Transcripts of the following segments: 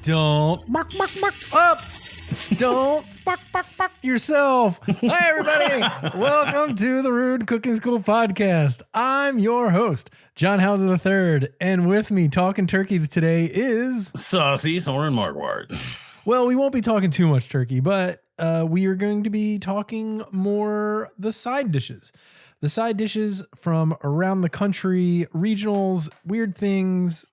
Don't bark, bark, bark up. Don't bark, bark, bark yourself. Hi, everybody. Welcome to the Rude Cooking School podcast. I'm your host, John Hauser III, and with me talking turkey today is Saucy Soren Markwart. Well, we won't be talking too much turkey, but we are going to be talking more the side dishes. The side dishes from around the country, regionals, weird things,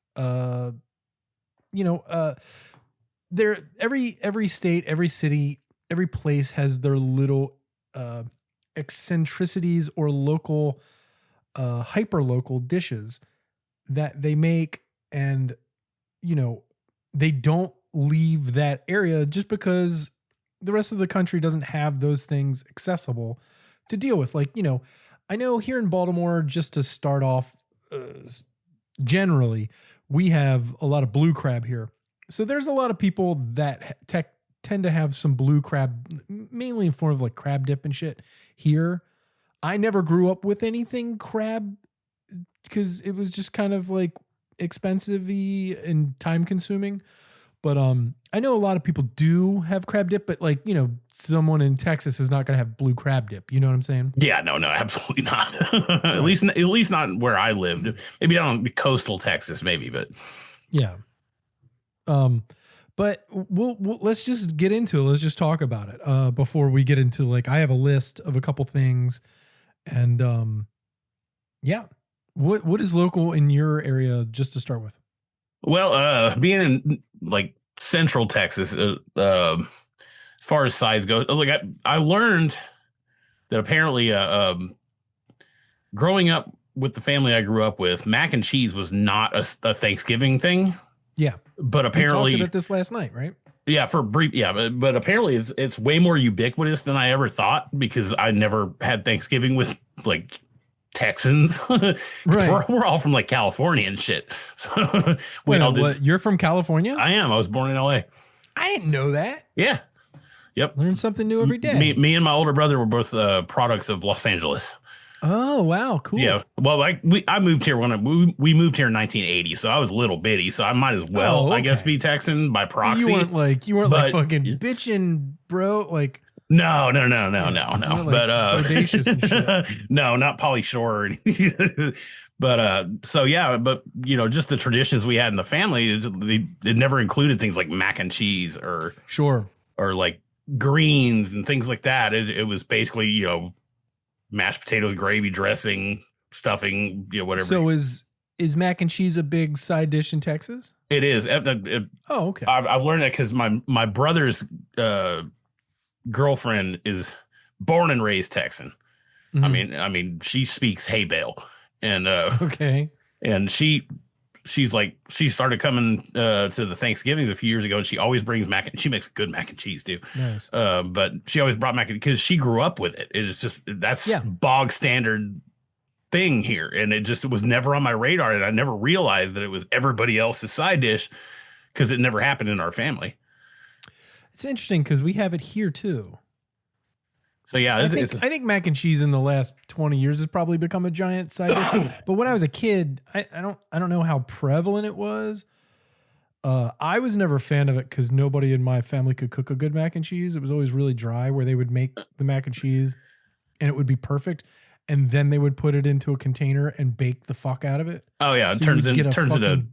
there every state, every city, every place has their little eccentricities or local hyper local dishes that they make, and they don't leave that area just because the rest of the country doesn't have those things accessible to deal with. I know here in Baltimore, just to start off, generally we have a lot of blue crab here. So there's a lot of people that tend to have some blue crab, mainly in form of like crab dip and shit here. I never grew up with anything crab because it was just kind of like expensive-y and time consuming. But I know a lot of people do have crab dip, but someone in Texas is not going to have blue crab dip. You know what I'm saying? Yeah, no, absolutely not. At least not where I lived. Maybe down in coastal Texas, maybe, but yeah. But we'll let's just get into it. Let's just talk about it before we get into I have a list of a couple things, and yeah. What is local in your area, just to start with? Well, being in central Texas, as far as sides go, I learned that apparently, growing up with the family I grew up with, mac and cheese was not a Thanksgiving thing. Yeah, but apparently we talked about this last night, right? Yeah, for brief. Yeah, but apparently it's way more ubiquitous than I ever thought, because I never had Thanksgiving with Texans. Right. We're all from California and shit. So what? You're from California? I am. I was born in LA. I didn't know that. Yeah. Yep. Learn something new every day. Me and my older brother were both products of Los Angeles. Oh, wow. Cool. Yeah. Well, I moved here when we moved here in 1980, so I was little bitty, so I might as well, I guess, be Texan by proxy. You weren't fucking bitching, bro. No. But bodacious and shit. No, not Pauly Shore. But just the traditions we had in the family, it never included things like mac and cheese or greens and things like that. It was basically, mashed potatoes, gravy, dressing, stuffing, whatever. So is mac and cheese a big side dish in Texas? It is. Oh, okay. I've learned that because my brother's girlfriend is born and raised Texan. Mm-hmm. I mean, she speaks hay bale, and okay, and she started coming to the Thanksgivings a few years ago, and she always brings she makes good mac and cheese too. Nice. But she always brought mac and because she grew up with it. It's just bog standard thing here, and it was never on my radar, and I never realized that it was everybody else's side dish because it never happened in our family. It's interesting because we have it here too. So yeah, I think mac and cheese in the last 20 years has probably become a giant side dish. But when I was a kid, I don't know how prevalent it was. I was never a fan of it because nobody in my family could cook a good mac and cheese. It was always really dry, where they would make the mac and cheese and it would be perfect, and then they would put it into a container and bake the fuck out of it. Oh yeah, it turns into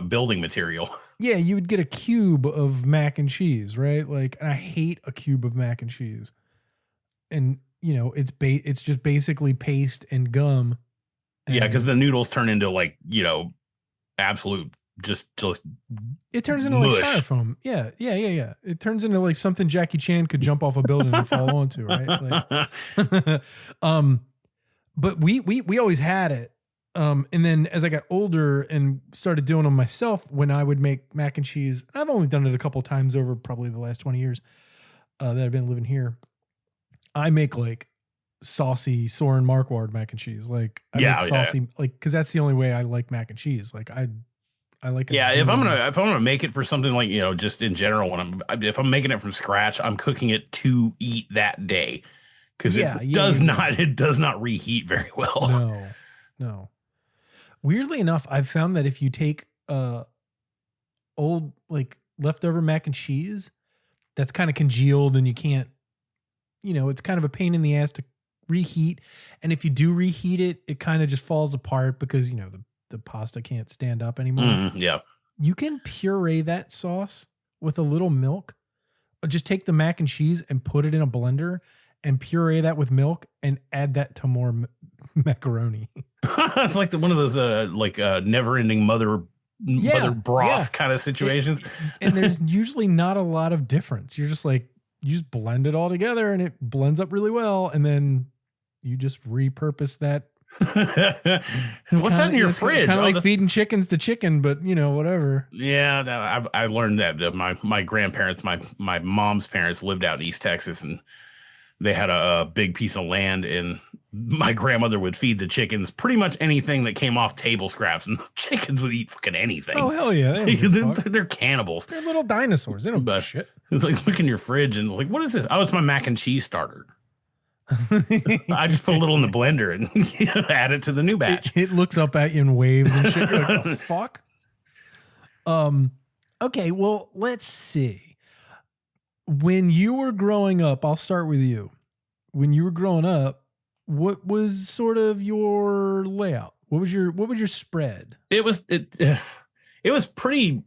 building material. Yeah, you would get a cube of mac and cheese, right? And I hate a cube of mac and cheese. And it's just basically paste and gum. Yeah, because the noodles turn into absolute just it turns into mush. Styrofoam. Yeah. It turns into something Jackie Chan could jump off a building and fall onto, right? But we always had it. And then as I got older and started doing them myself, when I would make mac and cheese, I've only done it a couple times over probably the last 20 years that I've been living here. I make saucy Soren Markwart mac and cheese. Make saucy, because that's the only way I like mac and cheese. I like it. Yeah, if I'm gonna make it for something just in general, if I'm making it from scratch, I'm cooking it to eat that day, because it does not reheat very well. No. Weirdly enough, I've found that if you take old old like leftover mac and cheese that's kind of congealed and you can't, it's kind of a pain in the ass to reheat. And if you do reheat it, it kind of just falls apart because, the pasta can't stand up anymore. Yeah. You can puree that sauce with a little milk. Or just take the mac and cheese and put it in a blender and puree that with milk and add that to more macaroni. It's like one of those never-ending mother broth kind of situations. And there's usually not a lot of difference. You're just like, you just blend it all together and it blends up really well. And then you just repurpose that. What's that in your fridge? Kind of like feeding chickens to chicken, but whatever. Yeah, I learned that my grandparents, my mom's parents lived out in East Texas, and they had a big piece of land, and my grandmother would feed the chickens pretty much anything that came off table scraps, and the chickens would eat fucking anything. Oh hell yeah, they're cannibals. They're little dinosaurs. They don't give a shit. It's like look in your fridge and like, what is this? Oh, it's my mac and cheese starter. I just put a little in the blender and add it to the new batch. It looks up at you in waves and shit. You're like, the fuck? Okay, well, let's see. When you were growing up, I'll start with you. When you were growing up, what was sort of your layout? What was your spread? It was pretty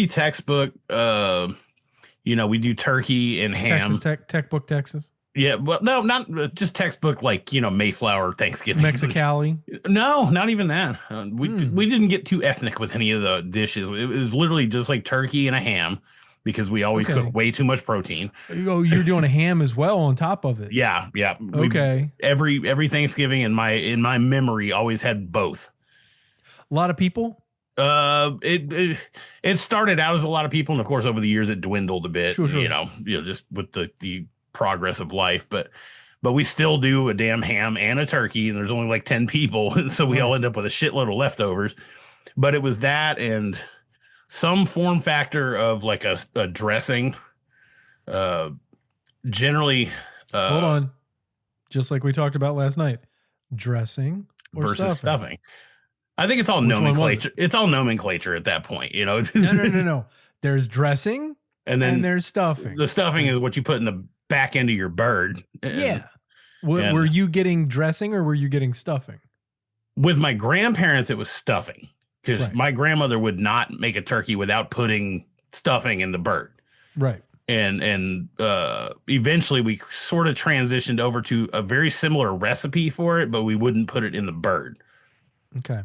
textbook. We do turkey and ham. Textbook Texas. Yeah, well, no, not just textbook like Mayflower Thanksgiving. Mexicali. No, not even that. We didn't get too ethnic with any of the dishes. It was literally just like turkey and a ham because we always cook way too much protein. Oh, you're doing a ham as well on top of it. Yeah. Okay. Every Thanksgiving in my memory always had both. A lot of people. It started out as a lot of people, and of course over the years it dwindled a bit. Sure. Just with the progress of life, but we still do a damn ham and a turkey, and there's only like 10 people, and so we all end up with a shitload of leftovers. But it was that and some form factor of like a dressing. Generally, hold on, just like we talked about last night, dressing versus stuffing. I think it's all nomenclature. It's all nomenclature at that point, No. There's dressing, and then there's stuffing. The stuffing is what you put in the back end of your bird. Were you getting dressing or were you getting stuffing? With my grandparents, it was stuffing because my grandmother would not make a turkey without putting stuffing in the bird. Right. And eventually we sort of transitioned over to a very similar recipe for it, but we wouldn't put it in the bird. Okay.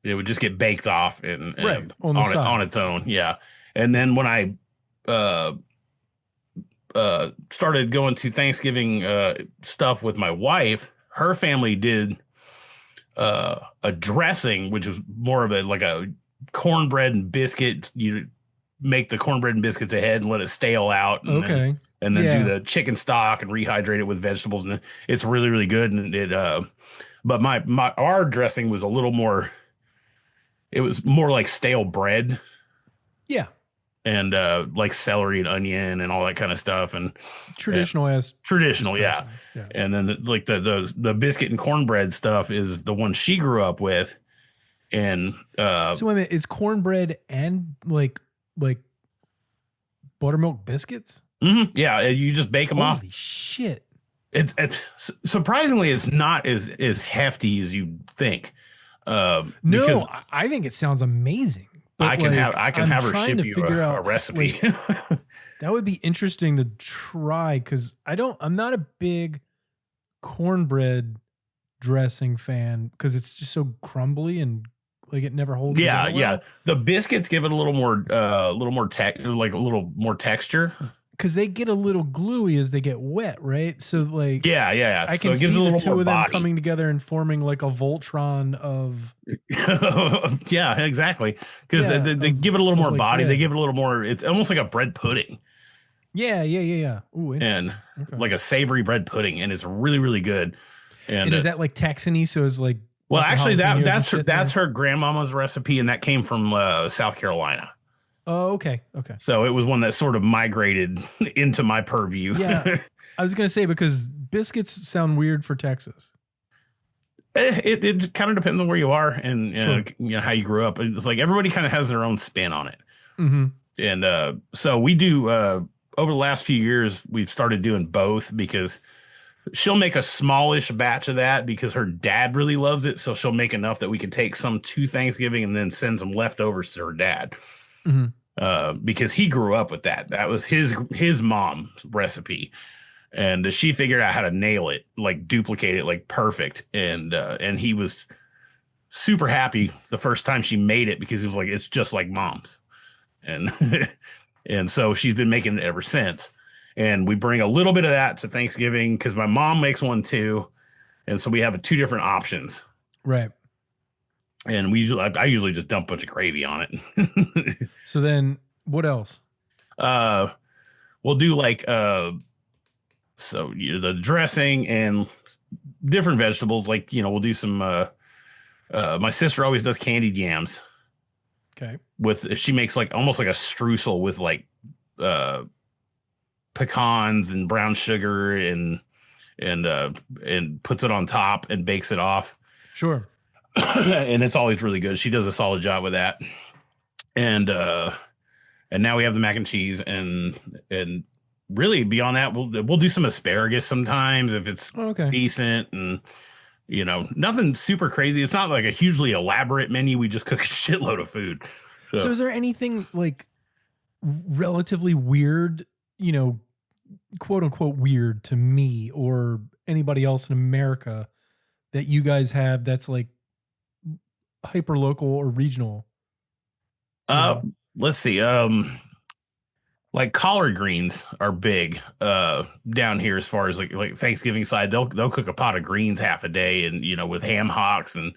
It would just get baked off and on its own. Yeah. And then when I started going to Thanksgiving stuff with my wife, her family did a dressing, which was more of a cornbread and biscuit. You make the cornbread and biscuits ahead and let it stale out. And then do the chicken stock and rehydrate it with vegetables. And it's really, really good. And but our dressing was a little more, it was more like stale bread. Yeah. And like celery and onion and all that kind of stuff, and traditional, yeah. And then the biscuit and cornbread stuff is the one she grew up with, and so wait a minute, it's cornbread and like buttermilk biscuits. Mm-hmm, yeah, you just bake them off. Holy shit! It's surprisingly it's not as hefty as you think. No, I think it sounds amazing. But I can have her ship you a recipe. That would be interesting to try because I'm not a big cornbread dressing fan because it's just so crumbly and like it never holds. Yeah, yeah. The biscuits give it a little more texture. Because they get a little gluey as they get wet, right? So like, yeah. I can see the two of them coming together and forming like a Voltron of. Yeah, exactly. Because they give it a little more body. Bread. They give it a little more. It's almost like a bread pudding. Yeah. Ooh, and like a savory bread pudding, and it's really, really good. And is that like Texan-y? So it's like. Well, actually, that's her grandmama's recipe, and that came from South Carolina. Oh, okay. So it was one that sort of migrated into my purview. Yeah, I was going to say because biscuits sound weird for Texas. It kind of depends on where you are and how you grew up. It's like everybody kind of has their own spin on it. Mm-hmm. And so we do over the last few years, we've started doing both because she'll make a smallish batch of that because her dad really loves it. So she'll make enough that we can take some to Thanksgiving and then send some leftovers to her dad. Mm-hmm. Because he grew up with that. That was his mom's recipe, and she figured out how to nail it, like duplicate it, like perfect. And he was super happy the first time she made it because he was like, it's just like mom's, and and so she's been making it ever since. And we bring a little bit of that to Thanksgiving because my mom makes one too, and so we have two different options. Right. And I usually just dump a bunch of gravy on it. So then, what else? uh, we'll do like so the dressing and different vegetables. Like we'll do some. My sister always does candied yams. Okay. She makes like almost like a streusel with like uh pecans and brown sugar and puts it on top and bakes it off. Sure. And it's always really good. She does a solid job with that. And now we have the mac and cheese and really beyond that we'll do some asparagus sometimes if it's decent, and nothing super crazy. It's not like a hugely elaborate menu. We just cook a shitload of food. So is there anything like relatively weird, quote unquote weird to me or anybody else in America that you guys have that's like hyper local or regional? Let's see. Like collard greens are big down here as far as like Thanksgiving side. They'll cook a pot of greens half a day, and with ham hocks and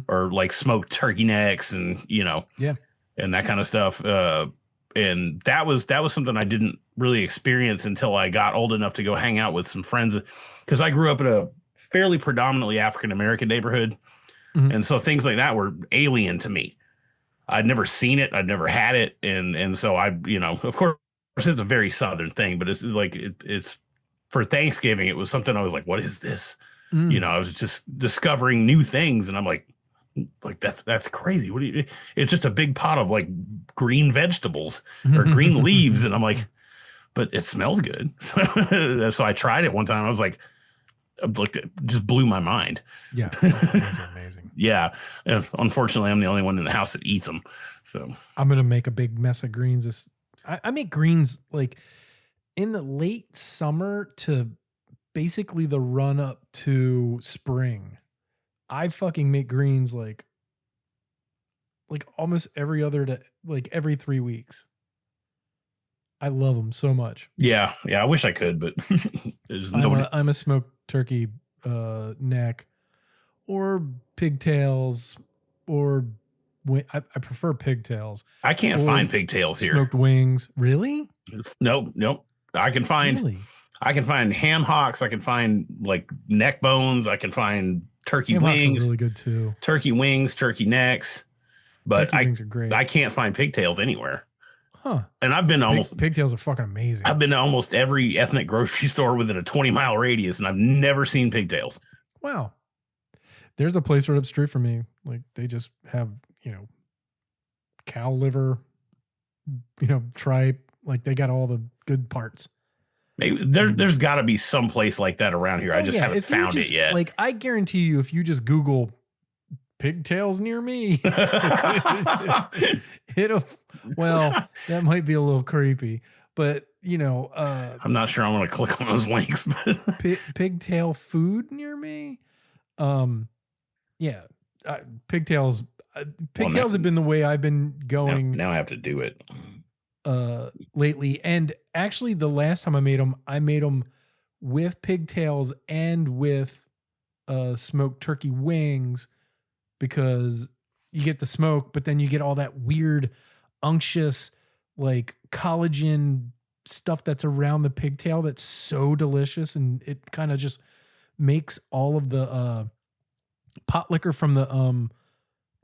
or like smoked turkey necks and yeah, and that kind of stuff. And that was something I didn't really experience until I got old enough to go hang out with some friends, because I grew up in a fairly predominantly African American neighborhood, and so things like that were alien to me. I'd never seen it, I'd never had it, and so I of course it's a very southern thing, but it's like it's for Thanksgiving it was something I was like, what is this? I was just discovering new things, and I'm like that's crazy. What do you? It's just a big pot of like green vegetables or green leaves, and I'm like, but it smells good. So I tried it one time. I was like, it just blew my mind. Yeah, those are amazing. Yeah, and unfortunately, I'm the only one in the house that eats them. So I'm gonna make a big mess of greens. I make greens like in the late summer to basically the run up to spring. I fucking make greens like almost every other day, like every 3 weeks. I love them so much. Yeah. I wish I could, but I'm a smoked turkey neck or pigtails, or I prefer pigtails. I can't find pigtails here. Smoked wings, really? Nope. I can find ham hocks. I can find like neck bones. I can find turkey ham wings. Hocks are really good too. Turkey wings, turkey necks, but turkey wings are great. I can't find pigtails anywhere. Huh. And I've been pigtails are fucking amazing. I've been to almost every ethnic grocery store within a 20-mile radius, and I've never seen pigtails. Wow. There's a place right up the street from me. Like they just have, cow liver, tripe. Like they got all the good parts. Maybe there's got to be some place like that around here. I just haven't found it yet. Like I guarantee you, if you just Google pigtails near me, well, that might be a little creepy, but I'm not sure I want to click on those links. Pigtail food near me. Yeah, pigtails. Pigtails have been the way I've been going. Now I have to do it. Lately, and actually, the last time I made them with pigtails and with smoked turkey wings, because you get the smoke, but then you get all that weird, unctuous, like collagen stuff that's around the pigtail that's so delicious, and it kind of just makes all of the pot liquor from the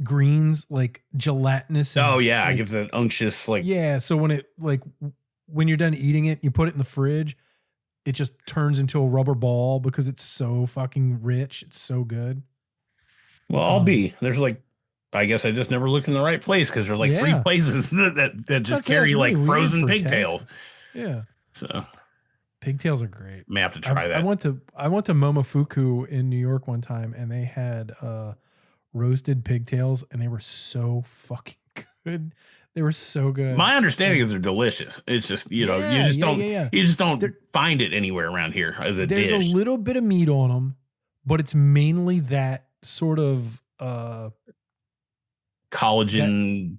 greens like gelatinous. And, it gives that unctuous like. Yeah, so when you're done eating it, you put it in the fridge, it just turns into a rubber ball because it's so fucking rich. It's so good. Well, there's like I guess I just never looked in the right place because there's like three Yeah. places that just That's, yeah, it's carry really like weird frozen for pigtails. Texas. Yeah. So Pigtails are great. may have to try I that. went to Momofuku in New York one time, and they had roasted pigtails, and they were so fucking good. They were so good. My understanding And is they're delicious. It's just, yeah, yeah, yeah, yeah. you just don't There, find it anywhere around here as a there's a dish. little bit of meat on them, but it's mainly that sort of that Collagen.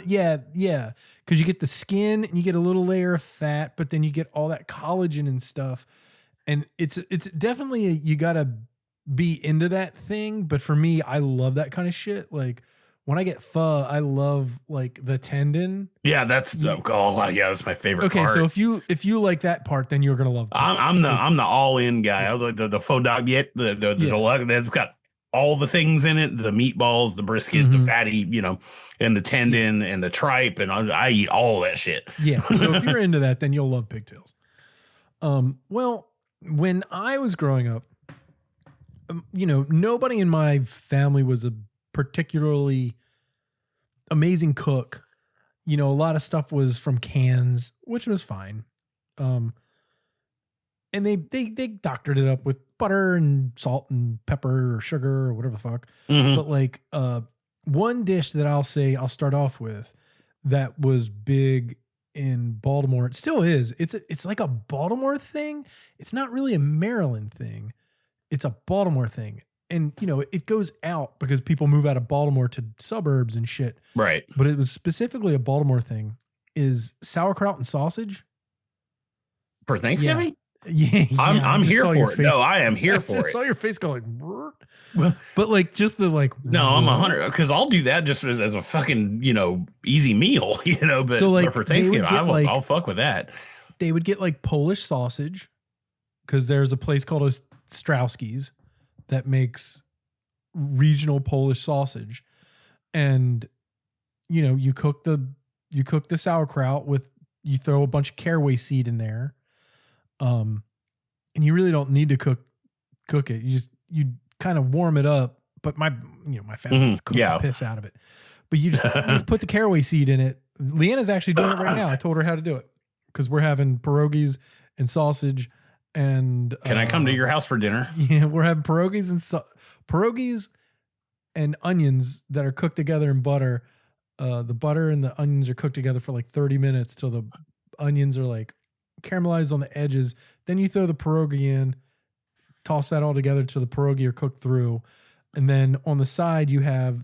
yeah, yeah, because you get the skin and you get a little layer of fat, but then you get all that collagen and stuff, and it's definitely you gotta be into that thing. But for me, I love that kind of shit. Like when I get pho, I love like the tendon. Yeah, that's yeah, that's my favorite Okay, so part. if you like that part, then you're gonna love pigtails. Like I'm the all in guy. yeah, I like the faux dog yet the yeah, deluxe that's got all the things in it, the meatballs, the brisket, the hmm, fatty, and the yeah, tendon and the tripe, and I eat all that shit. yeah. So if you're into that, then you'll love pigtails. Well, when I was growing up, nobody in my family was a particularly amazing cook. A lot of stuff was from cans, which was fine. Um, and they doctored it up with butter and salt and pepper or sugar or whatever the fuck. Hmm. But like one dish that I'll start off with that was big in Baltimore. It still is. It's like a Baltimore thing. It's not really a Maryland thing. It's a Baltimore thing. And it goes out because people move out of Baltimore to suburbs and shit. Right. But it was specifically a Baltimore thing. Is sauerkraut and sausage. For Yeah. Thanksgiving? Yeah, I I'm just here saw your for it. No, face. I am I here for just it. saw your face going, "Brr." Well, But like just the like, no, I'm what? 100 because I'll do that just as a fucking, easy meal, So but like for Thanksgiving, I'll like fuck with that. they would get like Polish sausage because there's a place called Ostrowski's that makes regional Polish sausage, and you cook the sauerkraut with you throw a bunch of caraway seed in there, and you really don't need to cook it. You kind of warm it up, but my family would cook the Yeah. piss out of it. But you just put the caraway seed in it. Leanna's actually doing it right now. I told her how to do it because we're having pierogies and sausage and Can I come to your house for dinner? yeah, we're having pierogies and onions that are cooked together in butter. The butter and the onions are cooked together for like 30 minutes till the onions are like caramelized on the edges. Then you throw the pierogi in, toss that all together till the pierogi are cooked through. And then on the side, you have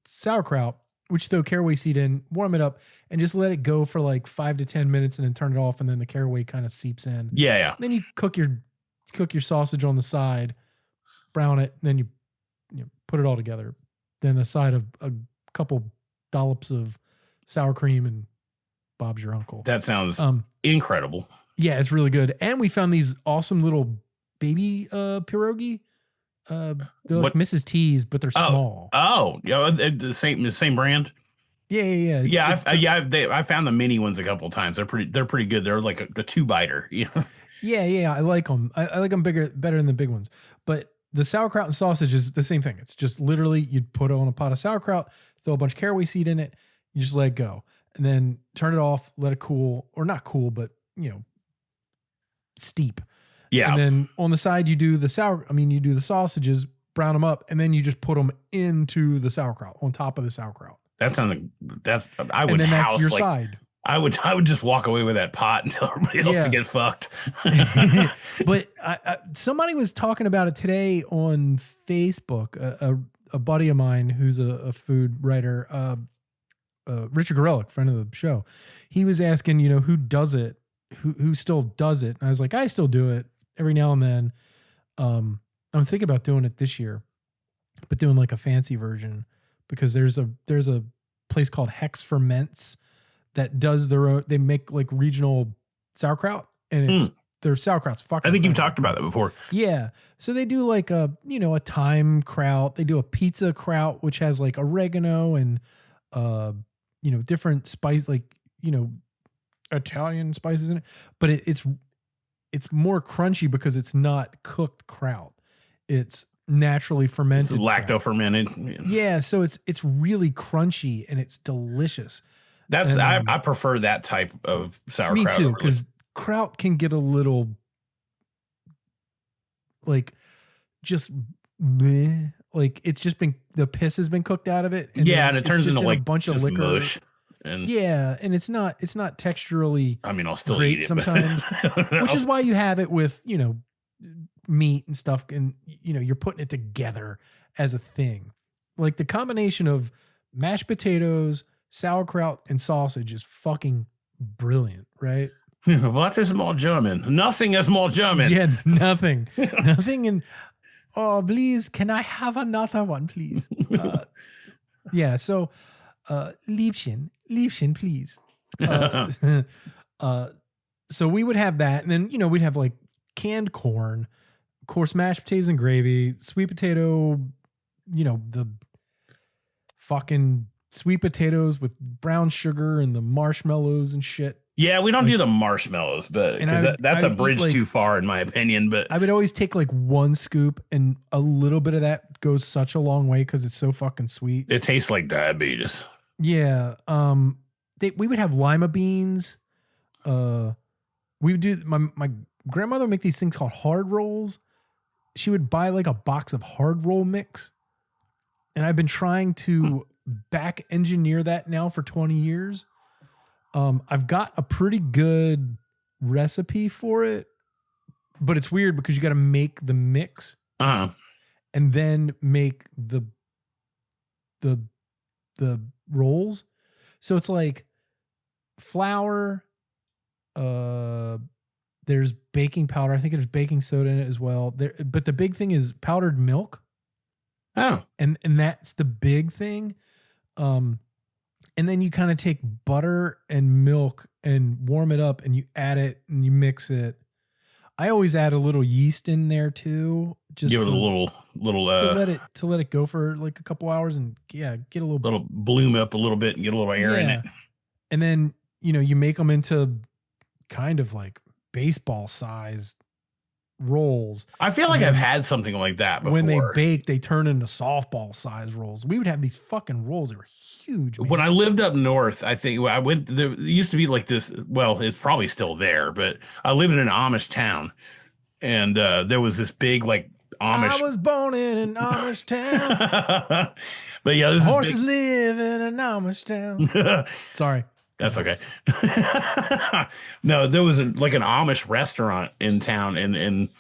sauerkraut, which you throw caraway seed in, warm it up, and just let it go for like 5 to 10 minutes and then turn it off. And then the caraway kind of seeps in. Yeah, yeah. Then you cook your sausage on the side, brown it, and then you put it all together. Then a side of a couple dollops of sour cream and Bob's your uncle. That sounds incredible. Yeah, it's really good. And we found these awesome little baby pierogi. They're like Mrs. T's, but they're small. Oh, yeah, the same brand. Yeah. I found the mini ones a couple of times. They're pretty good. They're like the 2-biter. Yeah. I like them. I like them better than the big ones. But the sauerkraut and sausage is the same thing. It's just literally you'd put it on a pot of sauerkraut, throw a bunch of caraway seed in it, you just let it go, and then turn it off, let it cool, or not cool, but steep. Yeah. And then on the side you do the sausages, brown them up, and then you just put them into the sauerkraut on top of the sauerkraut. That's I would and then house that's your like, side. I would just walk away with that pot and tell everybody else to get fucked. But somebody was talking about it today on Facebook. A buddy of mine who's a food writer, Richard Gorelick, friend of the show. He was asking, who does it, who still does it. And I was like, I still do it every now and then. I'm thinking about doing it this year, but doing like a fancy version because there's a place called Hex Ferments that does their own. They make like regional sauerkraut, and their sauerkraut's fucking. I think you've talked about that before. Yeah, so they do like a thyme kraut. They do a pizza kraut, which has like oregano and different spice, like Italian spices in it. But it's more crunchy because it's not cooked kraut. It's naturally fermented. It's lacto fermented. Yeah, so it's really crunchy and it's delicious. That's And, I prefer that type of sauerkraut. Me too, because kraut can get a little like just bleh, like it's just been the piss has been cooked out of it. And it turns into like a bunch of liquor. Mush. And and it's not texturally. I mean, I'll still great eat it sometimes, which is why you have it with meat and stuff, and you're putting it together as a thing. Like the combination of mashed potatoes, sauerkraut, and sausage is fucking brilliant, right? What is more German? Nothing is more German. Yeah, nothing. Nothing. And oh, please, can I have another one, please? Yeah, so Liebchen, please. So we would have that, and then we'd have like canned corn, of course, mashed potatoes and gravy, sweet potato, the fucking sweet potatoes with brown sugar and the marshmallows and shit. Yeah, we don't do the marshmallows, but that's a bridge too far in my opinion. But I would always take like one scoop, and a little bit of that goes such a long way because it's so fucking sweet. It tastes like diabetes. Yeah. We would have lima beans. We would do my grandmother would make these things called hard rolls. She would buy like a box of hard roll mix, and I've been trying to back engineer that now for 20 years. I've got a pretty good recipe for it, but it's weird because you got to make the mix and then make the rolls. So it's like flour, there's baking powder. I think there's baking soda in it as well. But the big thing is powdered milk. Oh. And that's the big thing. And then you kind of take butter and milk and warm it up and you add it and you mix it. I always add a little yeast in there too. Just give it a little to let it go for like a couple hours and get a little bloom up a little bit and get a little air in it. And then, you make them into kind of like baseball sized rolls. I feel like I've had something like that before. When they bake, they turn into softball size rolls. We would have these fucking rolls. They were huge, man. When I lived up north, I think I went, there used to be like this, well, it's probably still there, but I lived in an Amish town and there was this big like Amish. I was born in an Amish town. But yeah, this horses live in an Amish town. Sorry. That's okay. No, there was like an Amish restaurant in town, and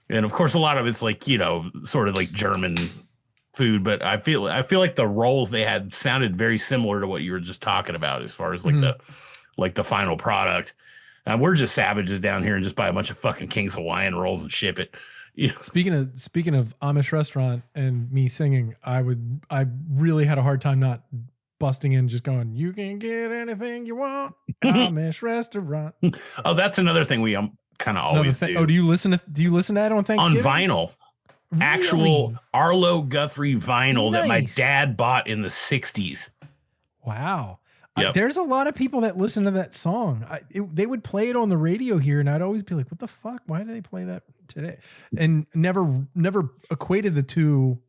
of course a lot of it's like sort of like German food, but I feel like the rolls they had sounded very similar to what you were just talking about as far as like the final product. And we're just savages down here and just buy a bunch of fucking King's Hawaiian rolls and ship it. Speaking of Amish restaurant and me singing, I really had a hard time not busting in, just going, you can get anything you want, Amish restaurant. Oh, that's another thing we kind of always do. Oh, do you listen to that on Thanksgiving? On vinyl. Really? Actual Arlo Guthrie vinyl that my dad bought in the 60s. Wow. Yep. There's a lot of people that listen to that song. They would play it on the radio here, and I'd always be like, what the fuck? Why do they play that today? And never equated the two.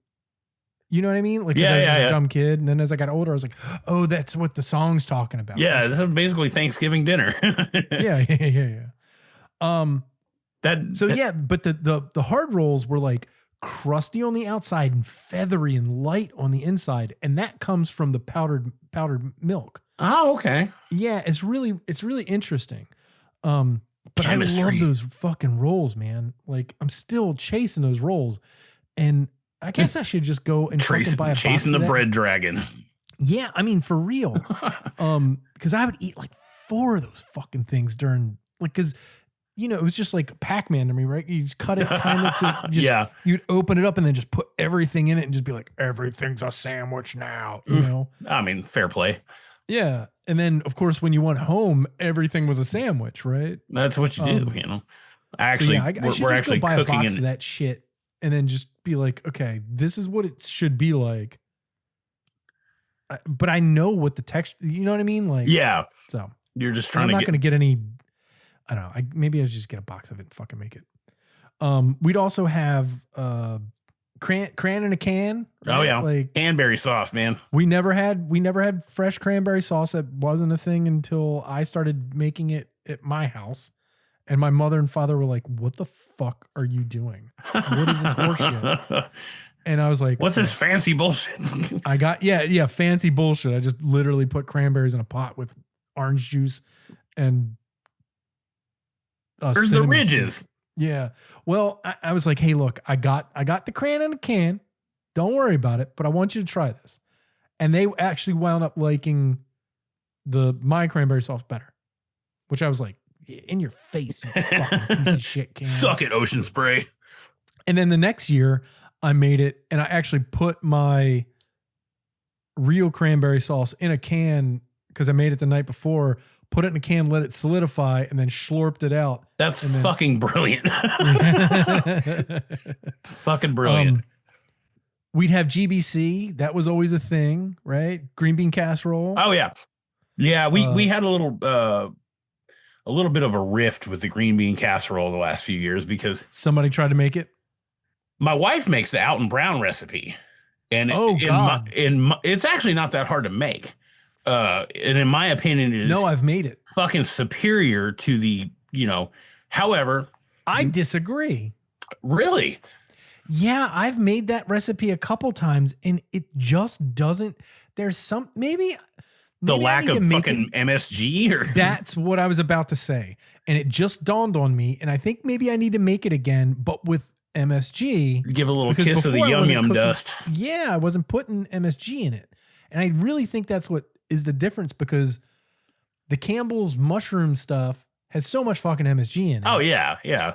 You know what I mean? Like, I was just a dumb kid. And then as I got older, I was like, oh, that's what the song's talking about. Yeah, this is basically Thanksgiving dinner. Yeah. But the hard rolls were like crusty on the outside and feathery and light on the inside. And that comes from the powdered milk. Oh, okay. Yeah, it's really interesting. But chemistry. I love those fucking rolls, man. Like, I'm still chasing those rolls. And I guess I should just go and buy a box chasing the bread dragon. Yeah, I mean, for real. Because I would eat like 4 of those fucking things during, like, because it was just like Pac-Man to me, right? You just cut it kind of to just you'd open it up and then just put everything in it and just be like, everything's a sandwich now, I mean, fair play. Yeah, and then of course when you went home, everything was a sandwich, right? That's what you do, Actually, we're actually buy cooking a box of that shit. And then just be like, okay, this is what it should be like. But I know what the texture, you know what I mean? Like, yeah. So you're just trying I'm not going to get any, I don't know. Maybe I just get a box of it and fucking make it. We'd also have cran in a can. Right? Oh yeah, like cranberry sauce, man. We never had fresh cranberry sauce. That wasn't a thing until I started making it at my house. And my mother and father were like, "What the fuck are you doing? What is this horseshit?" And I was like, "What's this fancy bullshit?" I got fancy bullshit. I just literally put cranberries in a pot with orange juice and there's the ridges. Stick. Yeah. Well, I was like, "Hey, look, I got the cran in a can. Don't worry about it, but I want you to try this." And they actually wound up liking my cranberry sauce better, which I was like, in your face, you fucking piece of shit can. Suck it, Ocean Spray. And then the next year I made it and I actually put my real cranberry sauce in a can because I made it the night before, put it in a can, let it solidify, and then slurped it out. That's fucking brilliant. Fucking brilliant. We'd have GBC. That was always a thing, right? Green bean casserole. Oh yeah. Yeah. We had a little bit of a rift with the green bean casserole the last few years because somebody tried to make it. My wife makes the Alton Brown recipe, and it's actually not that hard to make. And in my opinion, I've made it fucking superior to the, however, I disagree. Really? Yeah, I've made that recipe a couple times and it just doesn't. There's some maybe the lack of fucking MSG or that's what I was about to say. And it just dawned on me. And I think maybe I need to make it again, but with MSG. Give a little kiss of the yum dust. Yeah, I wasn't putting MSG in it. And I really think that's what is the difference because the Campbell's mushroom stuff has so much fucking MSG in it. Oh, yeah. Yeah.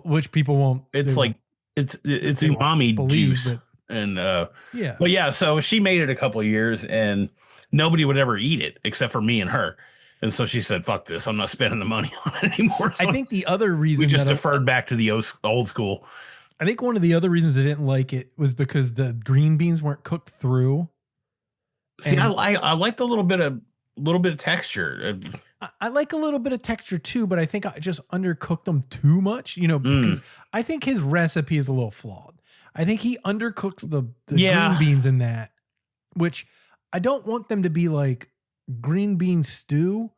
Which people won't. It's like, it's umami juice. But yeah, so she made it a couple of years and nobody would ever eat it except for me and her. And so she said, "Fuck this. I'm not spending the money on it anymore." So I think the other reason we just deferred back to the old school. I think one of the other reasons I didn't like it was because the green beans weren't cooked through. See, I like the little bit of texture. I like a little bit of texture too, but I think I just undercooked them too much, because I think his recipe is a little flawed. I think he undercooks the green beans in that, which I don't want them to be like green bean stew.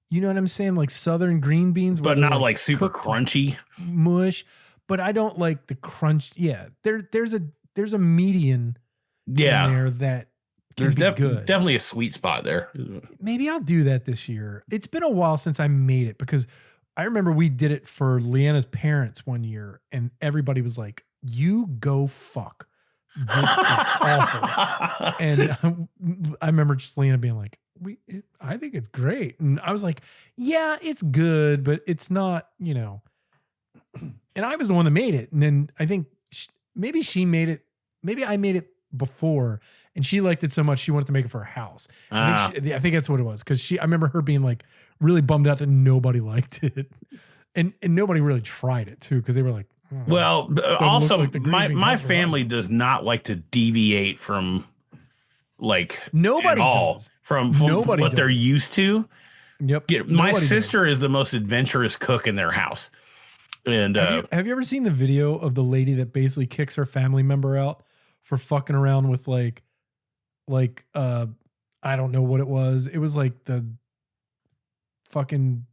You know what I'm saying? Like Southern green beans. But not like super crunchy. Mush. But I don't like the crunch. Yeah. There's a median in there that there's good. Definitely a sweet spot there. Maybe I'll do that this year. It's been a while since I made it because I remember we did it for Leanna's parents one year and everybody was like, "You go fuck. This is awful." And I remember just Leanna being like, I think it's great. And I was like, yeah, it's good, but it's not, and I was the one that made it. And then I think maybe she made it. Maybe I made it before and she liked it so much. She wanted to make it for her house. I think that's what it was. Cause I remember her being like really bummed out that nobody liked it and nobody really tried it too. Cause they were like, well, also like my family does not like to deviate from like nobody does. From what they're used to. Yep. Yeah, my sister is the most adventurous cook in their house. And have you ever seen the video of the lady that basically kicks her family member out for fucking around with like I don't know what it was. It was like the fucking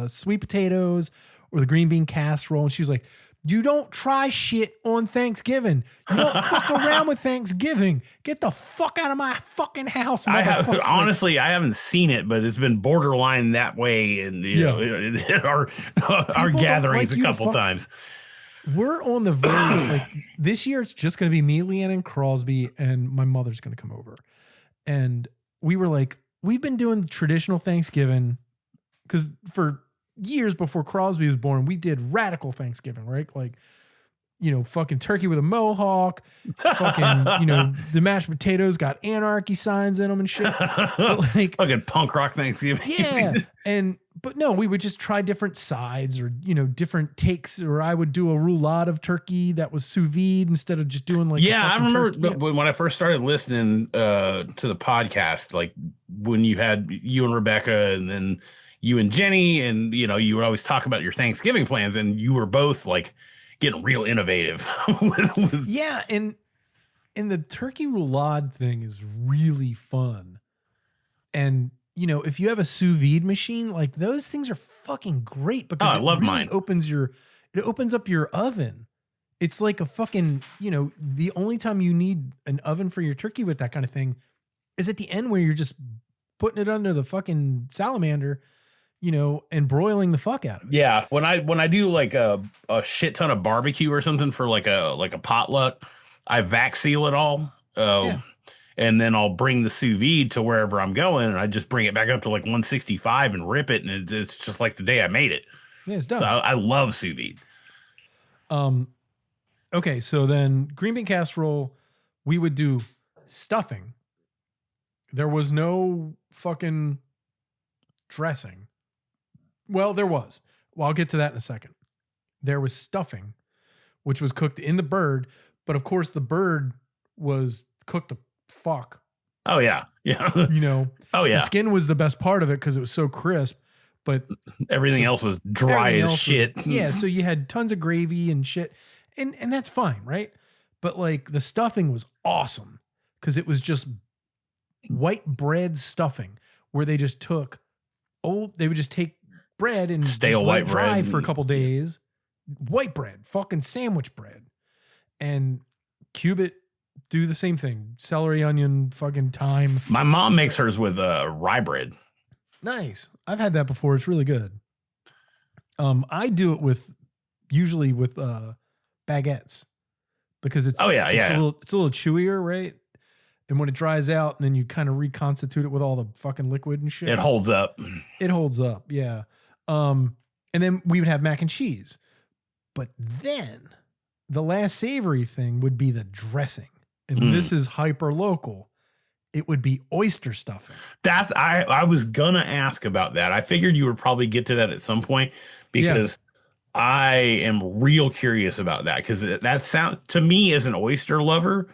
sweet potatoes or the green bean casserole. And she was like, "You don't try shit on Thanksgiving. You don't fuck around with Thanksgiving. Get the fuck out of my fucking house." Honestly, I haven't seen it, but it's been borderline that way in our gatherings a couple times. We're on the verge. Like this year, it's just going to be me, Leanne, and Crosby, and my mother's going to come over. And we were like, we've been doing the traditional Thanksgiving because for years before Crosby was born, we did radical Thanksgiving, right? Like, fucking turkey with a mohawk, fucking, the mashed potatoes got anarchy signs in them and shit. But like fucking punk rock Thanksgiving. Yeah. But no, we would just try different sides or, different takes, or I would do a roulade of turkey that was sous vide instead of just doing like, I remember when I first started listening to the podcast, like when you had you and Rebecca and then you and Jenny and, you would always talk about your Thanksgiving plans and you were both like getting real innovative. with, Yeah, and the turkey roulade thing is really fun. And if you have a sous vide machine, like those things are fucking great oh, because I it love really mine. it opens up your oven. It's like a fucking, the only time you need an oven for your turkey with that kind of thing is at the end where you're just putting it under the fucking salamander, and broiling the fuck out of it. Yeah, when I do like a shit ton of barbecue or something for like a potluck, I vac seal it all. Yeah. And then I'll bring the sous vide to wherever I'm going, and I just bring it back up to like 165 and rip it, and it's just like the day I made it. Yeah, it's So done. I love sous vide. Um, okay, so then green bean casserole, we would do stuffing. There was no fucking dressing. Well, there was. Well, I'll get to that in a second. There was stuffing, which was cooked in the bird, but of course the bird was cooked to fuck. Oh yeah, yeah. Oh The yeah. skin was the best part of it because it was so crisp, but Everything else was dry everything as else was, shit. yeah. So you had tons of gravy and shit, and that's fine, right? But like the stuffing was awesome because it was just white bread stuffing where they just took they would just take bread and just Stale let white it dry bread. for a couple days. White bread, fucking sandwich bread, and cube it. Do the same thing: celery, onion, fucking thyme. My mom makes hers with rye bread. Nice. I've had that before. It's really good. I do it usually with baguettes because Oh yeah, yeah. it's a little chewier, right? And when it dries out, and then you kind of reconstitute it with all the fucking liquid and shit. It holds up. It holds up, yeah. And then we would have mac and cheese. But then the last savory thing would be the dressing. And this is hyper local. It would be oyster stuffing. That's I was gonna ask about that. I figured you would probably get to that at some point because I am real curious about that because that sound to me as an oyster lover,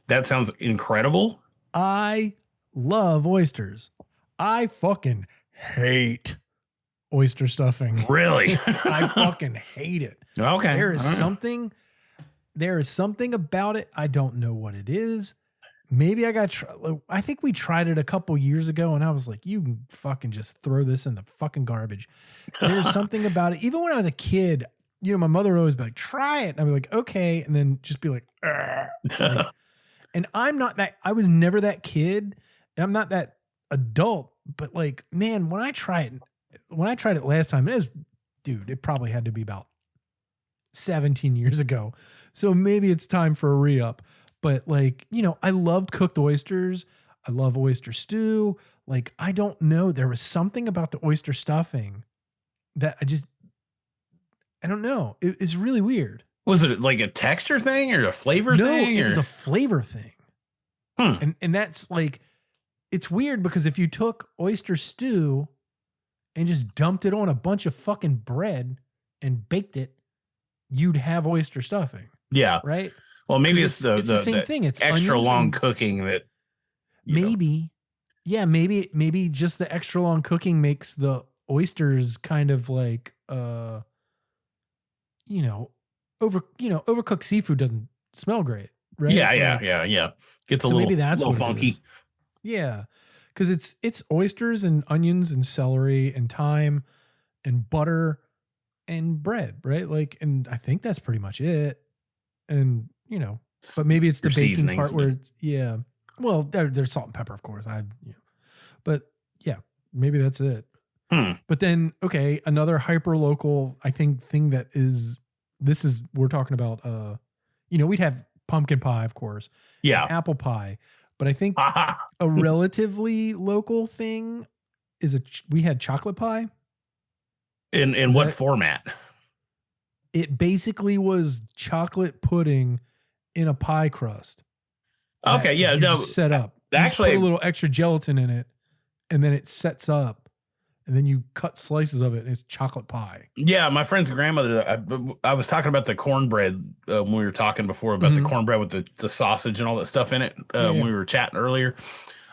that sounds incredible. I love oysters. I fucking hate oyster stuffing. Really? I fucking hate it. Okay. There is All right. something about it. I don't know what it is. Maybe I think we tried it a couple years ago and I was like, you can fucking just throw this in the fucking garbage. There's something about it. Even when I was a kid, my mother would always be like, try it. And I'd be like, okay. And then just be like, and I was never that kid and I'm not that adult, but like, man, when I tried it last time, it probably had to be about 17 years ago. So maybe it's time for a re-up. But like, I loved cooked oysters. I love oyster stew. Like, I don't know. There was something about the oyster stuffing that I don't know. It's really weird. Was it like a texture thing or a flavor thing? No, it was a flavor thing. And that's like, it's weird because if you took oyster stew and just dumped it on a bunch of fucking bread and baked it, you'd have oyster stuffing. Yeah. Right? Well, maybe it's the same thing. It's extra long cooking that maybe. Yeah, maybe just the extra long cooking makes the oysters kind of like overcooked seafood doesn't smell great, right? Yeah. Gets a so little maybe that's little what funky. It is. Yeah. Cuz it's oysters and onions and celery and thyme and butter and bread, right? Like, and I think that's pretty much it. And but maybe it's the baking part where it's, yeah. Well, there's salt and pepper, of course. But yeah, maybe that's it. But then, okay, another hyper local, I think, thing we're talking about. We'd have pumpkin pie, of course. Yeah, apple pie. But I think a relatively local thing is we had chocolate pie. In what format? It basically was chocolate pudding in a pie crust. Okay, yeah, no, set up. Actually, put a little extra gelatin in it, and then it sets up, and then you cut slices of it, and it's chocolate pie. Yeah, my friend's grandmother. I was talking about the cornbread when we were talking before about the cornbread with the sausage and all that stuff in it when we were chatting earlier.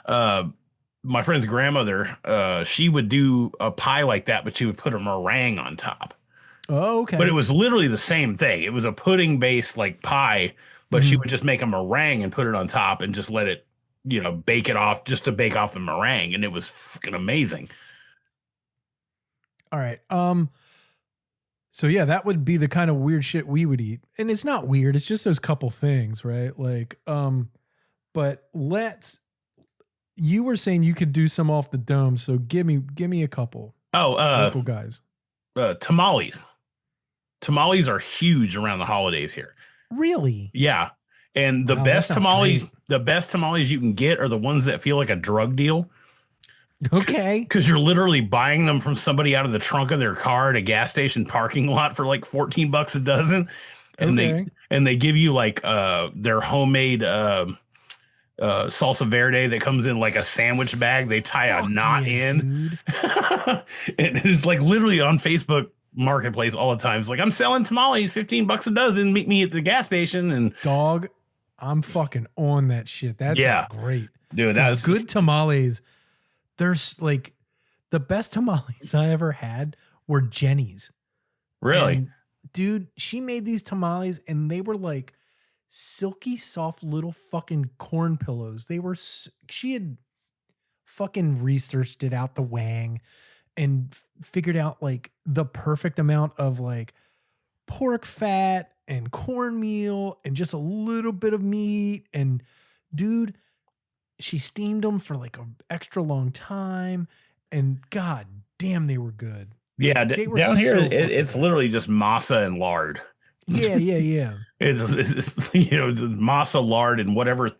My friend's grandmother, she would do a pie like that, but she would put a meringue on top. Oh, okay. But it was literally the same thing. It was a pudding based like pie, but she would just make a meringue and put it on top and just let it, bake it off just to bake off the meringue. And it was fucking amazing. All right. So yeah, that would be the kind of weird shit we would eat. And it's not weird. It's just those couple things, right? Like, but you were saying you could do some off the dome. So give me a couple. Oh, local guys. Tamales. Tamales are huge around the holidays here. Really? Yeah. And the best tamales you can get are the ones that feel like a drug deal. Okay. Because you're literally buying them from somebody out of the trunk of their car at a gas station parking lot for like $14 a dozen. And they give you like their homemade salsa verde that comes in like a sandwich bag. They tie a knot in. And it's like literally on Facebook Marketplace all the time. It's like, I'm selling tamales, $15 a dozen. Meet me at the gas station. And dog, I'm fucking on that shit. That sounds great. Dude, that's good tamales. There's like the best tamales I ever had were Jenny's. Really? And, dude, she made these tamales and they were like silky, soft little fucking corn pillows. She had fucking researched it out the wang and figured out like the perfect amount of like pork fat and cornmeal and just a little bit of meat. And dude, she steamed them for like an extra long time, and god damn, they were good. Yeah, down here it's literally just masa and lard. Yeah. It's masa, lard, and whatever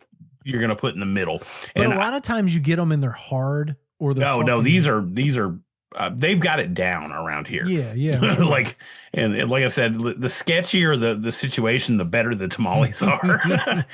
you're gonna put in the middle. But and a lot of times you get them and they're hard or they're no. These are they've got it down around here. Yeah. Sure. like I said, the sketchier the situation, the better the tamales are.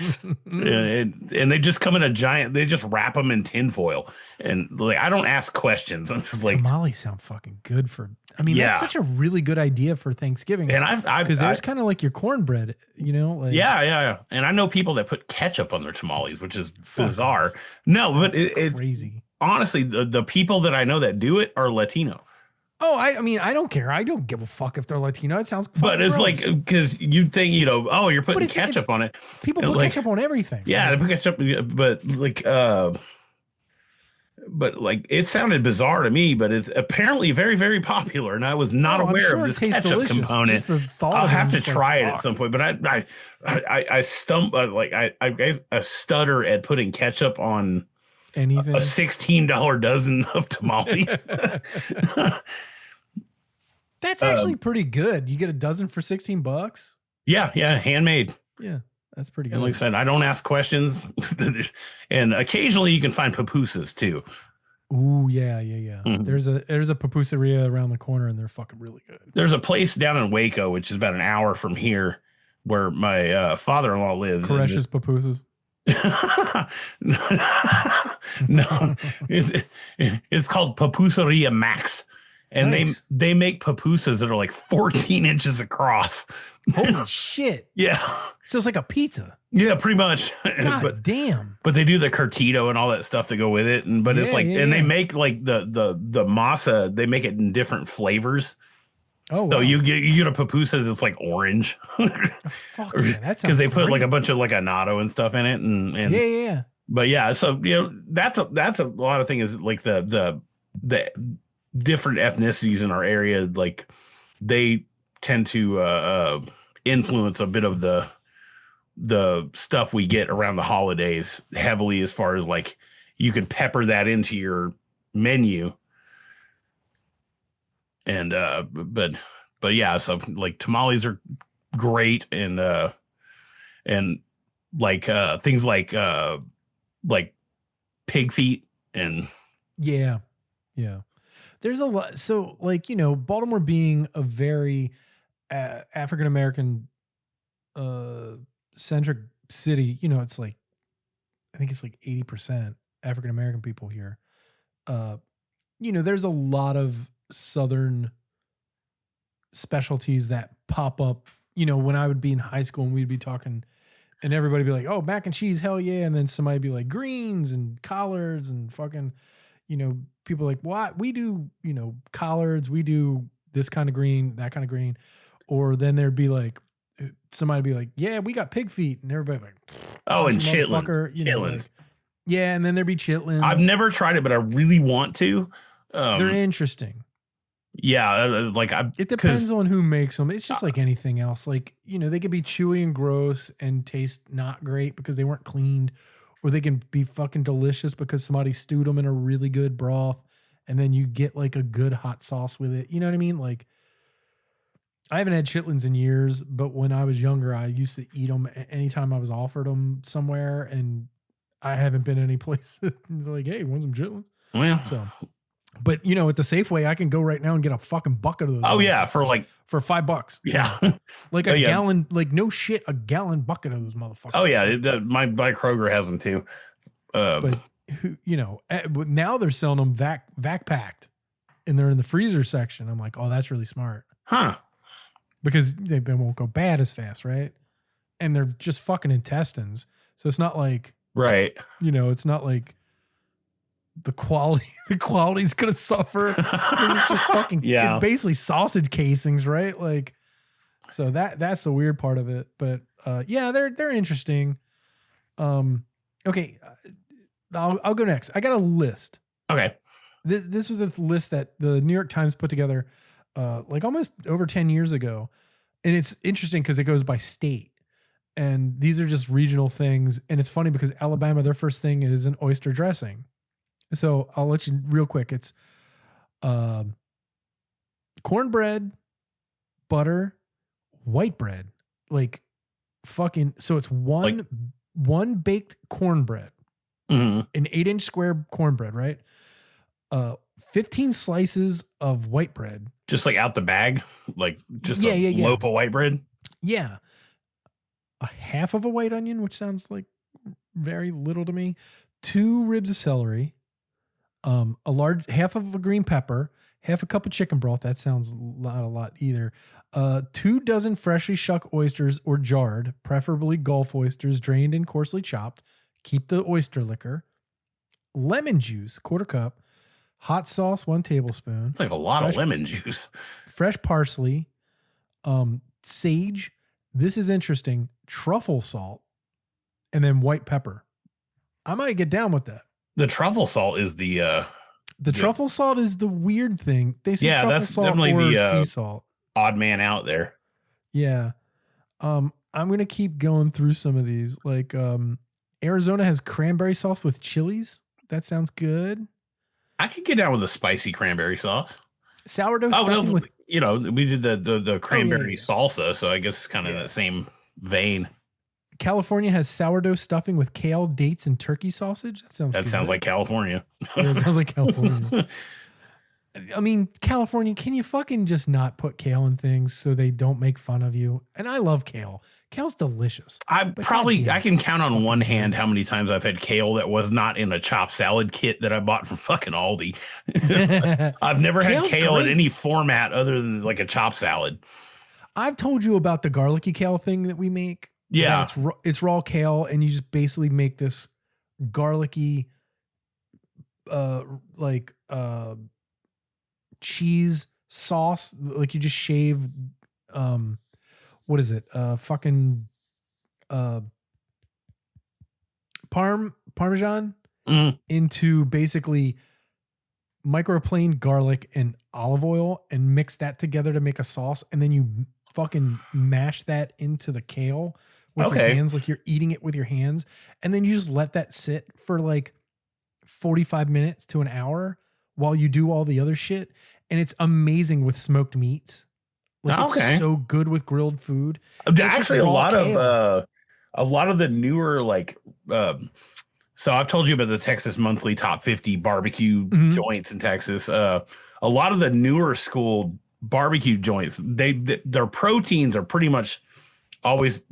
and they just come in a giant. They just wrap them in tinfoil, and like I don't ask questions. I'm just like, tamales sound fucking good for. I mean, that's such a really good idea for Thanksgiving. And I've because there's kind of like your cornbread, like yeah. And I know people that put ketchup on their tamales, which is bizarre. No, but it's crazy. Honestly, the people that I know that do it are Latino. Oh, I mean, I don't care. I don't give a fuck if they're Latino. It sounds but it's gross. like, because you'd think, you're putting ketchup on it. People put ketchup on everything. Yeah, they put ketchup, but it sounded bizarre to me, but it's apparently very, very popular. And I was not aware of this ketchup component. I'll have to try it at some point. But I stutter at putting ketchup on anything. A $16 dozen of tamales. That's actually pretty good. You get a dozen for $16. Yeah, handmade. Yeah, that's pretty good. And like I said, I don't ask questions. And occasionally you can find pupusas too. Ooh, yeah. Mm-hmm. There's a pupuseria around the corner, and they're fucking really good. There's a place down in Waco, which is about an hour from here, where my father-in-law lives. Koresh's pupusas. No, it's called Pupuseria Max, and they make pupusas that are like 14 inches across. Holy shit! Yeah, so it's like a pizza. Yeah, pretty much. God damn! But they do the curtido and all that stuff to go with it, it's like, they make like the masa. They make it in different flavors. Oh, so wow. you get a pupusa that's like orange. Fuck yeah, that's because they put like a bunch of like annatto and stuff in it, and yeah. But yeah, so that's a lot of things. Like the different ethnicities in our area, like they tend to influence a bit of the stuff we get around the holidays heavily, as far as like you can pepper that into your menu. And but yeah, so like tamales are great, and like things like pig feet and yeah. There's a lot. So like, Baltimore being a very African American centric city, it's like, I think it's like 80% African American people here. There's a lot of Southern specialties that pop up, when I would be in high school and we'd be talking and everybody be like, oh, mac and cheese, hell yeah. And then somebody be like greens and collards and fucking, people like, what? We do, collards, we do this kind of green, that kind of green. Or then there'd be like, somebody be like, yeah, we got pig feet. And everybody like, oh, and chitlins. Like, yeah. And then there'd be chitlins. I've never tried it, but I really want to. They're interesting. Yeah. It depends on who makes them. It's just like anything else. Like, they could be chewy and gross and taste not great because they weren't cleaned, or they can be fucking delicious because somebody stewed them in a really good broth. And then you get like a good hot sauce with it. You know what I mean? Like, I haven't had chitlins in years, but when I was younger, I used to eat them anytime I was offered them somewhere, and I haven't been any place that they're like, hey, want some chitlins? Well, so, but at the Safeway, I can go right now and get a fucking bucket of those. Oh yeah, for $5. Yeah, like a gallon. Like no shit, a gallon bucket of those motherfuckers. Oh yeah, my Kroger has them too. But now they're selling them vac packed, and they're in the freezer section. I'm like, oh, that's really smart, huh? Because they won't go bad as fast, right? And they're just fucking intestines. So it's not like, right. It's not like the quality's going to suffer. It's just fucking, it's basically sausage casings, right? Like, so that's the weird part of it. But yeah, they're interesting. Okay. I'll go next. I got a list. Okay. This was a list that the New York Times put together like almost over 10 years ago. And it's interesting because it goes by state. And these are just regional things. And it's funny because Alabama, their first thing is an oyster dressing. So I'll let you real quick. It's cornbread, butter, white bread. Like fucking, so it's one baked cornbread, an 8-inch square cornbread, right? 15 slices of white bread. Just like out the bag? Like just a loaf of white bread? Yeah. A half of a white onion, which sounds like very little to me. 2 ribs of celery. A large half of a green pepper. Half a cup of chicken broth. That sounds not a lot either. 2 dozen freshly shucked oysters or jarred, preferably Gulf oysters, drained and coarsely chopped. Keep the oyster liquor. Lemon juice, 1/4 cup. Hot sauce, 1 tablespoon. It's like a lot of lemon juice. Fresh parsley, sage. This is interesting. Truffle salt, and then white pepper. I might get down with that. The truffle salt is the truffle salt is the weird thing. They say truffle that's salt definitely or the sea salt. Odd man out there. Yeah. I'm gonna keep going through some of these. Like Arizona has cranberry sauce with chilies. That sounds good. I could get down with a spicy cranberry sauce. Sourdough stuffing with, we did the cranberry salsa, so I guess it's kind of that same vein. California has sourdough stuffing with kale, dates, and turkey sausage. That sounds like California. It sounds like California. I mean, California, can you fucking just not put kale in things so they don't make fun of you? And I love kale. Kale's delicious. I can count on one hand how many times I've had kale that was not in a chopped salad kit that I bought from fucking Aldi. I've never had kale in any format other than like a chopped salad. I've told you about the garlicky kale thing that we make. Yeah. It's raw kale, and you just basically make this garlicky cheese sauce. Like you just shave what is it? Fucking Parmesan into basically microplaned garlic and olive oil and mix that together to make a sauce. And then you fucking mash that into the kale with your hands, like you're eating it with your hands. And then you just let that sit for like 45 minutes to an hour while you do all the other shit. And it's amazing with smoked meats. Like it's so good with grilled food. Actually, a lot of the newer so I've told you about the Texas Monthly Top 50 barbecue joints in Texas. A lot of the newer school barbecue joints, their proteins are pretty much always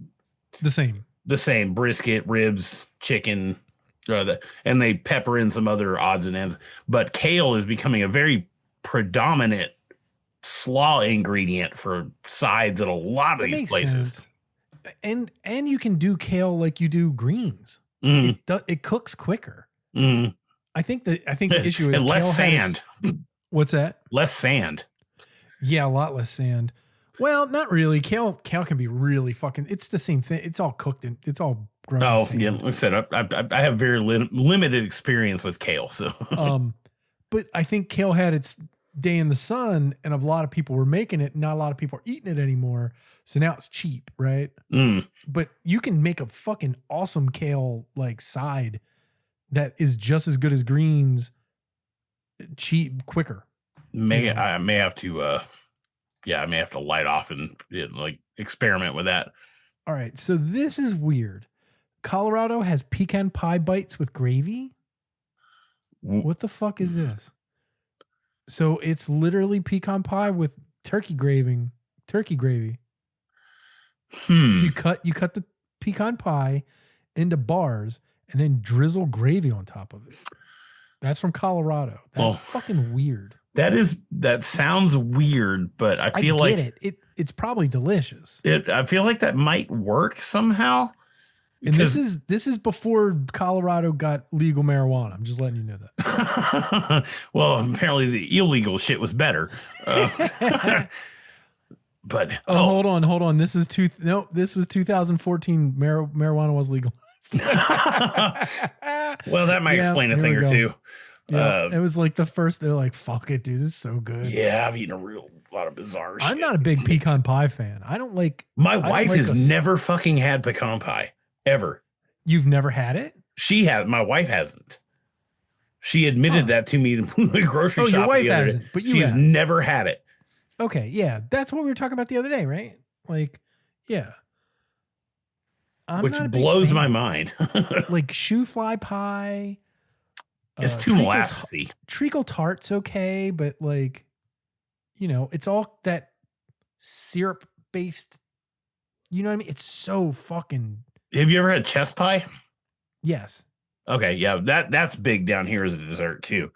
the same. Brisket, ribs, chicken, and they pepper in some other odds and ends. But kale is becoming a very predominant slaw ingredient for sides at a lot of these places. Sense. And you can do kale like you do greens. It cooks quicker. I think the issue is less sand. What's that? Less sand. Yeah, a lot less sand. Well, not really. Kale can be really fucking. It's the same thing. It's all cooked and it's all grown in Oh, yeah. sand. Like I said, I have very limited experience with kale. So, But I think kale had its day in the sun, and a lot of people were making it. Not a lot of people are eating it anymore. So now it's cheap, right? mm, But you can make a fucking awesome kale like side that is just as good as greens, cheap, quicker. I may have to, I may have to light off and like experiment with that. All right. So this is weird. Colorado has pecan pie bites with gravy. What the fuck is this? So it's literally pecan pie with turkey gravy. So you cut the pecan pie into bars and then drizzle gravy on top of it. That's from Colorado. That's fucking weird. That sounds weird, but I feel like it's probably delicious. I feel like that might work somehow. And this is before Colorado got legal marijuana. I'm just letting you know that. Well, apparently the illegal shit was better. But hold on. This was 2014. Marijuana was legalized. Well, that might explain a thing or two. Yeah, it was like the first. They're like, "Fuck it, dude, this is so good." Yeah, I've eaten a lot of bizarre shit. I'm not a big pecan pie fan. I don't like. My wife has never fucking had pecan pie ever. You've never had it? She has. My wife hasn't. She admitted that to me in the grocery shop. Your wife hasn't, but she's never had it. Okay, yeah, that's what we were talking about the other day, right? Like, yeah. Which blows my mind. Like shoe fly pie. It's too molassesy. Treacle tart's okay, but like, it's all that syrup based. You know what I mean? It's so fucking. Have you ever had chess pie? Yes. Okay, yeah, that's big down here as a dessert too.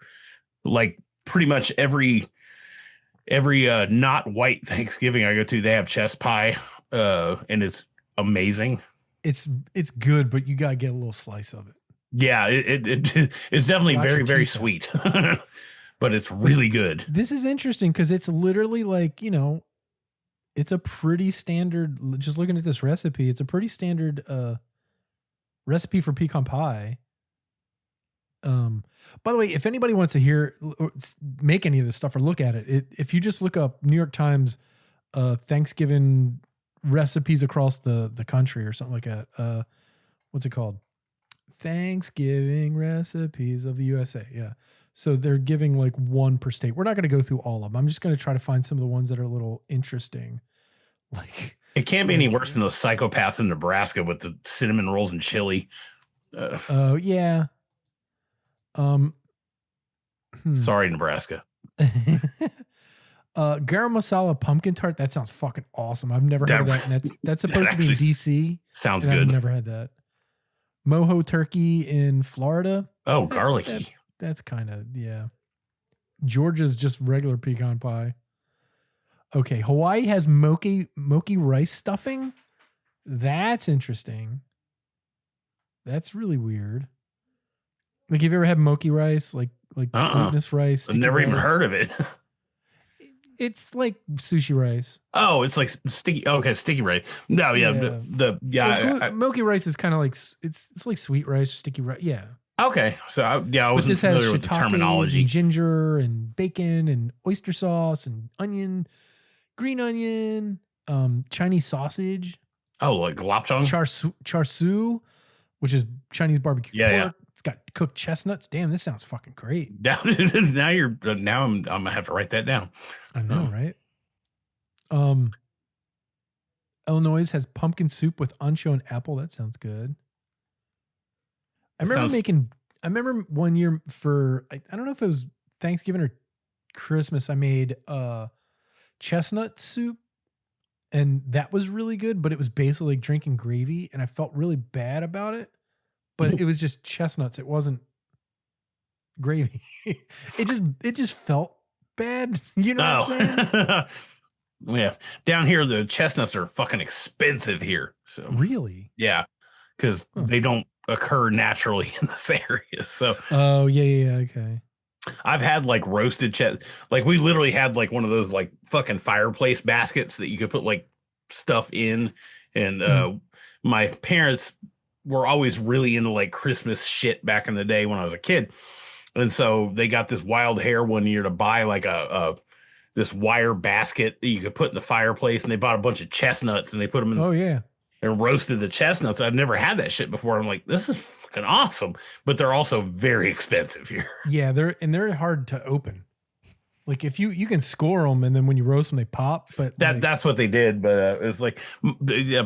Like pretty much every not white Thanksgiving I go to, they have chess pie, and it's amazing. It's good, but you gotta get a little slice of it. Yeah, it's definitely very, very sweet, but it's really good. This is interesting because it's literally like, it's a pretty standard, just looking at this recipe, it's a pretty standard recipe for pecan pie. By the way, if anybody wants to make any of this stuff or look at it, if you just look up New York Times Thanksgiving recipes across the country or something like that, what's it called? Thanksgiving recipes of the USA. Yeah. So they're giving like one per state. We're not going to go through all of them. I'm just going to try to find some of the ones that are a little interesting. Like it can't be any worse than those psychopaths in Nebraska with the cinnamon rolls and chili. Oh yeah. Sorry, Nebraska. Garam masala pumpkin tart. That sounds fucking awesome. I've never heard of that. And that's supposed to be in DC. Sounds good. I've never had that. Mojo turkey in Florida. Oh, garlicky. That's kind of, yeah. Georgia's just regular pecan pie. Okay, Hawaii has mochi rice stuffing. That's interesting. That's really weird. Like, have you ever had mochi rice? Like glutinous rice? I've never even heard of it. It's like sushi rice. Oh, it's like sticky. Okay, sticky rice. No, yeah, mochi rice is kind of like it's like sweet rice, sticky rice. Yeah. Okay, so I wasn't familiar with the terminology. And ginger and bacon and oyster sauce and onion, green onion, Chinese sausage. Oh, like lapchang? Char siu, which is Chinese barbecue pork. Yeah. It's got cooked chestnuts. Damn, this sounds fucking great. Now I'm gonna have to write that down. I know, right? Illinois has pumpkin soup with ancho and apple. That sounds good. I remember one year for, I don't know if it was Thanksgiving or Christmas, I made chestnut soup, and that was really good, but it was basically like drinking gravy, and I felt really bad about it, but it was just chestnuts. It wasn't gravy. It just felt bad. You know what I'm saying? Yeah. Down here, the chestnuts are fucking expensive here. So really? Yeah. Because they don't occur naturally in this area. So yeah, okay. I've had like roasted chest. Like we literally had like one of those like fucking fireplace baskets that you could put like stuff in. And Mhm. my parents were always really into like Christmas shit back in the day when I was a kid. And so they got this wild hair one year to buy like a this wire basket that you could put in the fireplace, and they bought a bunch of chestnuts and they put them in Oh yeah. and roasted the chestnuts. I'd never had that shit before. I'm like, this is fucking awesome, but they're also very expensive here. Yeah, they're hard to open. Like if you can score them and then when you roast them they pop, but like That's what they did, but it's like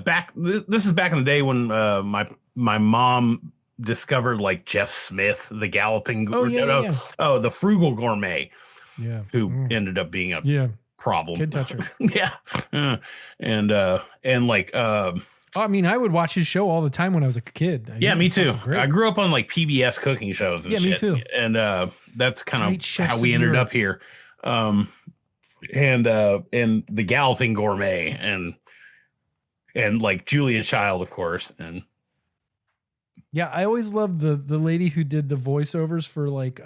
back. This is back in the day when my mom discovered like Jeff Smith, the galloping, oh yeah, yeah, yeah. oh, the frugal gourmet, Yeah. who Mm. ended up being a Yeah. problem. Kid toucher. Yeah. And like Oh, I mean, I would watch his show all the time when I was a kid. He yeah, me was too. fucking great. I grew up on like PBS cooking shows and Yeah, me shit. too. And that's kind Great of chefs how we of ended Europe. up here. And the galloping gourmet and like Julia Child, of course. And Yeah, I always loved the lady who did the voiceovers for like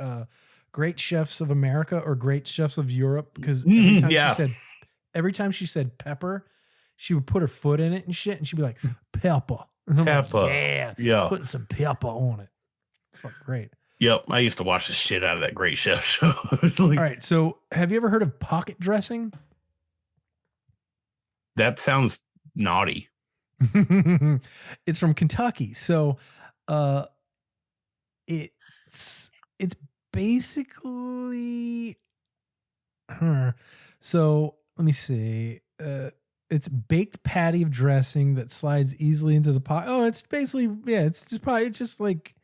Great Chefs of America or Great Chefs of Europe because yeah. every time she said pepper, she would put her foot in it and shit, and she'd be like pepper, and I'm like, Peppa. yeah, Yeah. putting some pepper on it. It's fucking great. Yep. I used to watch the shit out of that Great Chef show. It's like, All right, so have you ever heard of pocket dressing? that sounds naughty. It's from Kentucky. So uh it's basically so let me see. It's baked patty of dressing that slides easily into the pot. Oh, it's basically it's just like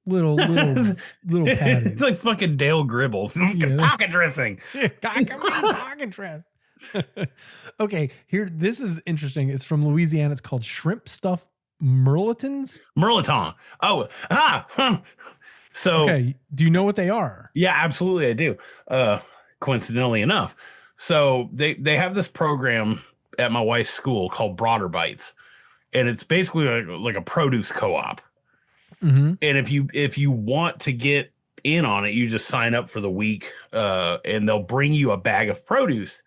little patties. It's like fucking Dale Gribble. Yeah. Pocket dressing. Pocket dress. Okay, here this is interesting. It's from Louisiana. It's called shrimp stuffed merlotins. Merlaton. Oh, So Okay, do you know what they are? yeah, absolutely I do. Coincidentally enough. So they have this program at my wife's school called Broader Bites. And it's basically like a produce co-op. Mm-hmm. And if you want to get in on it, you just sign up for the week, and they'll bring you a bag of produce.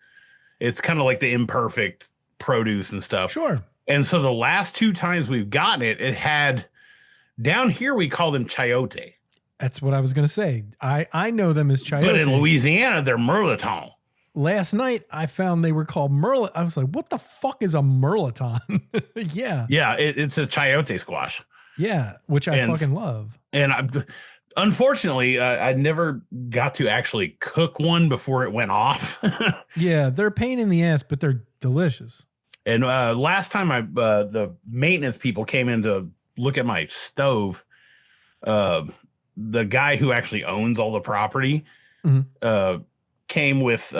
It's kind of like the imperfect produce and stuff. Sure. And so the last two times we've gotten it, it had down here we call them chayote, That's what I was going to say. I know them as chayote. but in Louisiana they're merlaton. Last night I found they were called merlot. I was like, what the fuck is a merlaton? Yeah. Yeah, it's a chayote squash. Yeah, which I fucking love. And unfortunately, I never got to actually cook one before it went off. Yeah, they're a pain in the ass, but they're delicious. And last time the maintenance people came in to look at my stove, the guy who actually owns all the property came with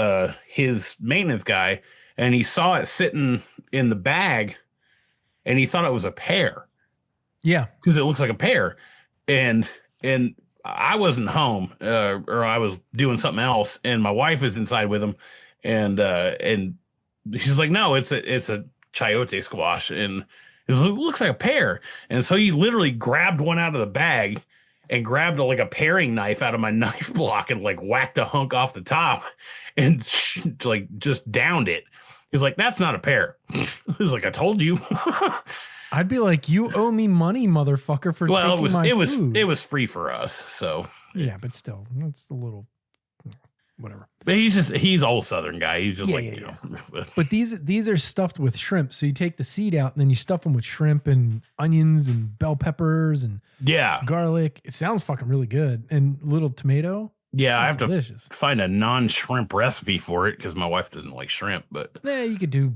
his maintenance guy, and he saw it sitting in the bag, and he thought it was a pear. Yeah, because it looks like a pear, and I wasn't home, or I was doing something else, and my wife is inside with him, and she's like, no, it's a chayote squash, and it looks like a pear, and so he literally grabbed one out of the bag and grabbed like a paring knife out of my knife block and like whacked a hunk off the top and like just downed it. He was like, that's not a pear. He was like, I told you. I'd be like, you owe me money, motherfucker, for taking my food. It was free for us, so Yeah, but still, it's a little whatever. But he's old Southern guy. He's just Yeah. But these are stuffed with shrimp. So you take the seed out and then you stuff them with shrimp and onions and bell peppers and garlic. It sounds fucking really good. And little tomato. Yeah, I have delicious. to find a non-shrimp recipe for it because my wife doesn't like shrimp. But yeah, you could do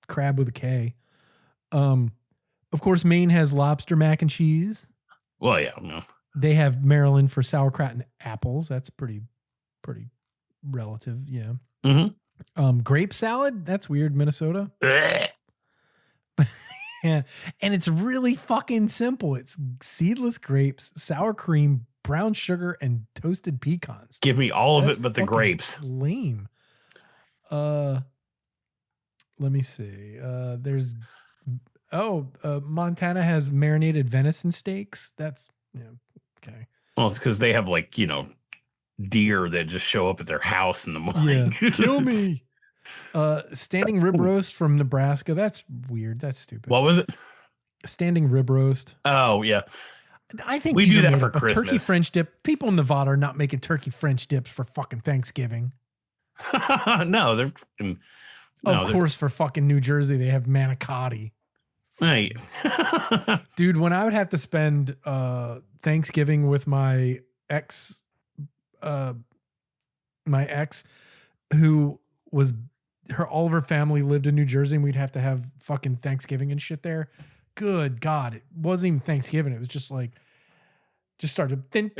crab with a K. Of course, Maine has lobster mac and cheese. Well, yeah, no. They have Maryland for sauerkraut and apples. That's pretty relative, yeah. Mm-hmm. Grape salad. That's weird, Minnesota. Yeah, and it's really fucking simple. It's seedless grapes, sour cream, brown sugar, and toasted pecans. Give me all of it, but the grapes. Lame. Let me see. There's. Montana has marinated venison steaks. That's okay. Well, it's because they have deer that just show up at their house in the morning. Yeah, kill me. Standing rib roast from Nebraska. That's weird. That's stupid. What was it? Standing rib roast. Oh yeah, I think we these do are that made for up. A turkey Christmas. French dip. People in Nevada are not making turkey French dips for fucking Thanksgiving. No, they're fucking, of course, for fucking New Jersey, they have manicotti. Hey. Dude, when I would have to spend Thanksgiving with my ex, who was all of her family lived in New Jersey, and we'd have to have fucking Thanksgiving and shit there. Good God, it wasn't even Thanksgiving. It was just like, just started. When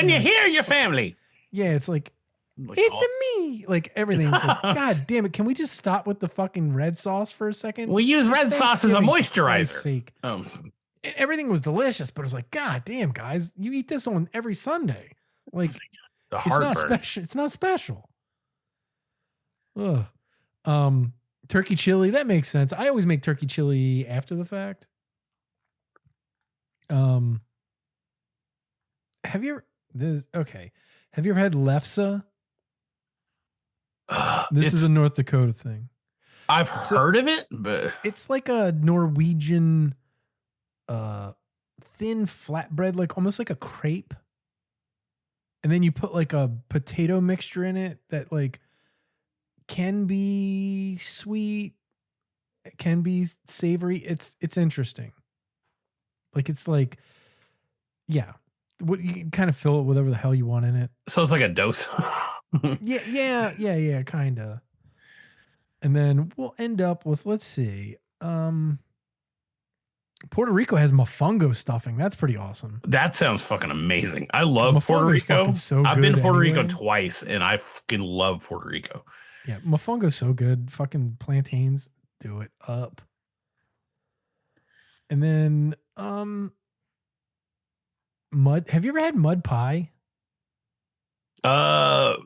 you hear your family. Yeah, it's like, it's me. Like everything's like, God damn it. Can we just stop with the fucking red sauce for a second? We use red sauce as a moisturizer. Sake. Everything was delicious, but it was like, God damn, guys, you eat this on every Sunday. Like, it's not special. It's not special. Ugh. Turkey chili, that makes sense. I always make turkey chili after the fact. Have you ever had lefse? This is a North Dakota thing. I've heard of it, but it's like a Norwegian thin flatbread, like almost like a crepe. And then you put like a potato mixture in it that like can be sweet, it can be savory. It's interesting. Like it's like, yeah. What you can kind of fill it with whatever the hell you want in it. So it's like a dose. yeah, kind of. And then we'll end up with, let's see, Puerto Rico has mofongo stuffing. That's pretty awesome. That sounds fucking amazing. I love Puerto Rico. I've been to Puerto Rico twice, and I fucking love Puerto Rico. Yeah, mofongo's so good. Fucking plantains, do it up. And then mud. Have you ever had mud pie?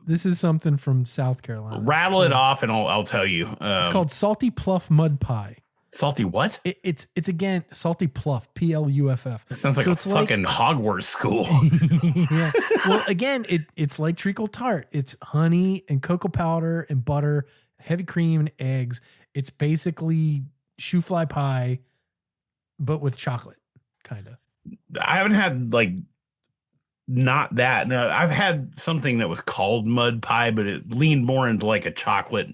This is something from South Carolina. Rattle it off, and I'll tell you. It's called Salty Pluff Mud Pie. Salty what? It's again Salty Pluff, Pluff. It sounds like a fucking Hogwarts school. Yeah. Well, again, it's like treacle tart. It's honey and cocoa powder and butter, heavy cream and eggs. It's basically shoe fly pie, but with chocolate, kind of. I haven't had like not that. No, I've had something that was called mud pie, but it leaned more into like a chocolate,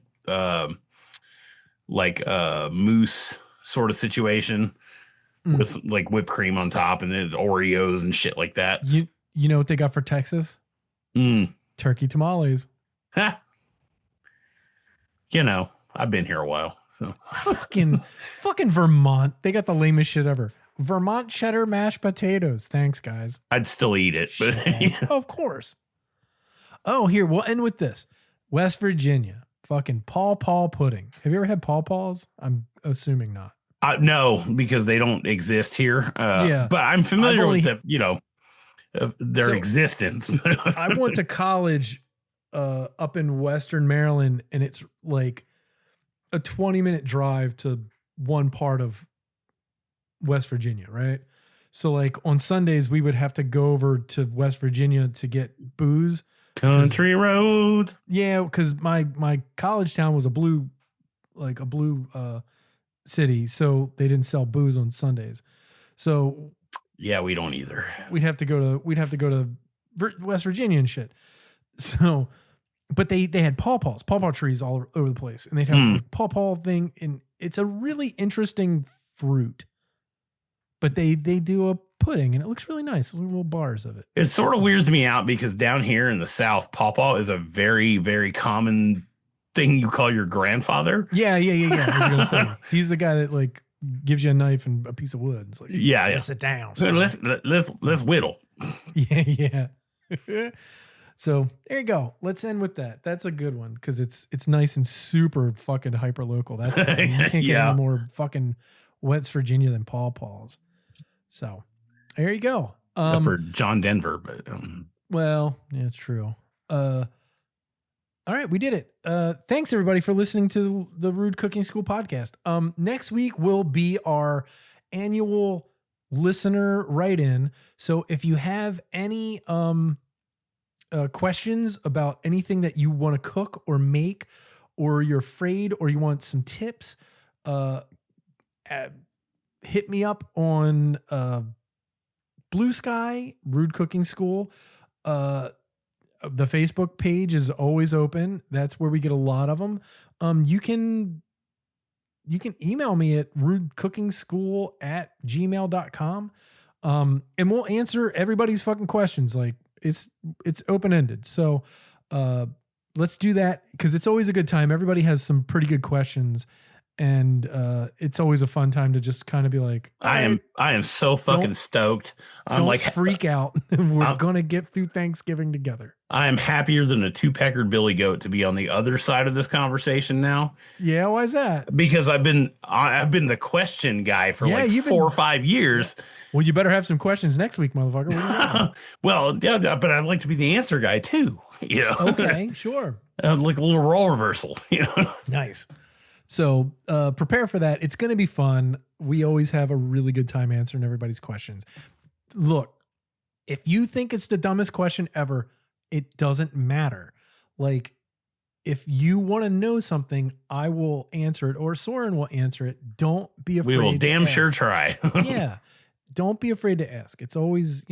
mousse sort of situation with like whipped cream on top and then Oreos and shit like that. You know what they got for Texas? Turkey tamales. Huh. You know, I've been here a while. So fucking Vermont. They got the lamest shit ever. Vermont cheddar mashed potatoes. Thanks, guys. I'd still eat it, but of course. Oh, here, we'll end with this. West Virginia. Fucking paw pudding. Have you ever had paw paws? I'm assuming not. No, because they don't exist here. Yeah, but I'm familiar with their existence. I went to college up in Western Maryland, and it's like a 20-minute drive to one part of West Virginia, right? So like on Sundays, we would have to go over to West Virginia to get booze. Country road. Yeah, because my college town was a blue city, so they didn't sell booze on Sundays. So yeah, we don't either. We'd have to go to West Virginia and shit. So, but they had pawpaw trees all over the place, and they'd have like pawpaw thing, and it's a really interesting fruit. But they do a pudding, and it looks really nice. There's little bars of it. It sort of weirds me out because down here in the South, pawpaw is a very, very common thing you call your grandfather. Yeah. I was gonna say he's the guy that like gives you a knife and a piece of wood. It's like, yeah. Sit down. Let's whittle. Yeah. So there you go. Let's end with that. That's a good one because it's nice and super fucking hyper local. That's you can't get any more fucking West Virginia than pawpaws. So there you go. Except for John Denver, but well, yeah, it's true. All right, we did it. Thanks everybody for listening to the Rude Cooking School podcast. Next week will be our annual listener write-in. So if you have any questions about anything that you want to cook or make, or you're afraid, or you want some tips, hit me up on Blue Sky Rude Cooking School. The Facebook page is always open. That's where we get a lot of them. You can email me at rudecookingschool@gmail.com. And we'll answer everybody's fucking questions. Like it's open-ended. So, let's do that, because it's always a good time. Everybody has some pretty good questions, and it's always a fun time to just kind of be like, I am so fucking stoked. I'm like, freak out. We're gonna get through Thanksgiving together. I am happier than a two-peckered billy goat to be on the other side of this conversation now. Yeah, why is that? Because I've been the question guy for 4 or 5 years. Well, you better have some questions next week, motherfucker. What are you well, yeah, but I'd like to be the answer guy too. You know? Okay, sure. Like a little role reversal. You know? Nice. So prepare for that. It's going to be fun. We always have a really good time answering everybody's questions. Look, if you think it's the dumbest question ever, it doesn't matter. Like, if you want to know something, I will answer it, or Soren will answer it. Don't be afraid. We will damn sure try. Yeah. Don't be afraid to ask. It's always,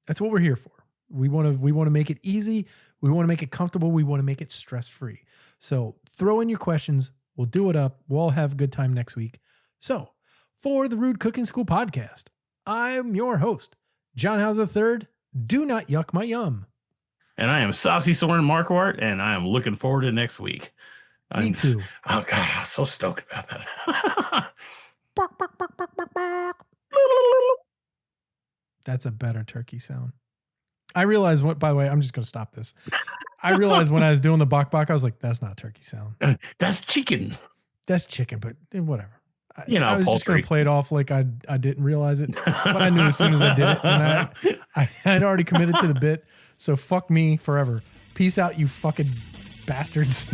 that's what we're here for. We want to make it easy. We want to make it comfortable. We want to make it stress-free. So throw in your questions. We'll do it up. We'll all have a good time next week. So for the Rude Cooking School podcast, I'm your host, John House III. Do not yuck my yum. And I am Saucy Soren Marquardt, and I am looking forward to next week. Me too. Oh, God, I'm so stoked about that. Bark, bark, bark, bark, bark, bark. That's a better turkey sound. I realized by the way, I'm just going to stop this. I realized when I was doing the bok bok, I was like, that's not turkey sound. That's chicken. That's chicken, but whatever. I was poultry. Just going to play it off like I didn't realize it, but I knew as soon as I did it. And I had already committed to the bit. So fuck me forever. Peace out, you fucking bastards.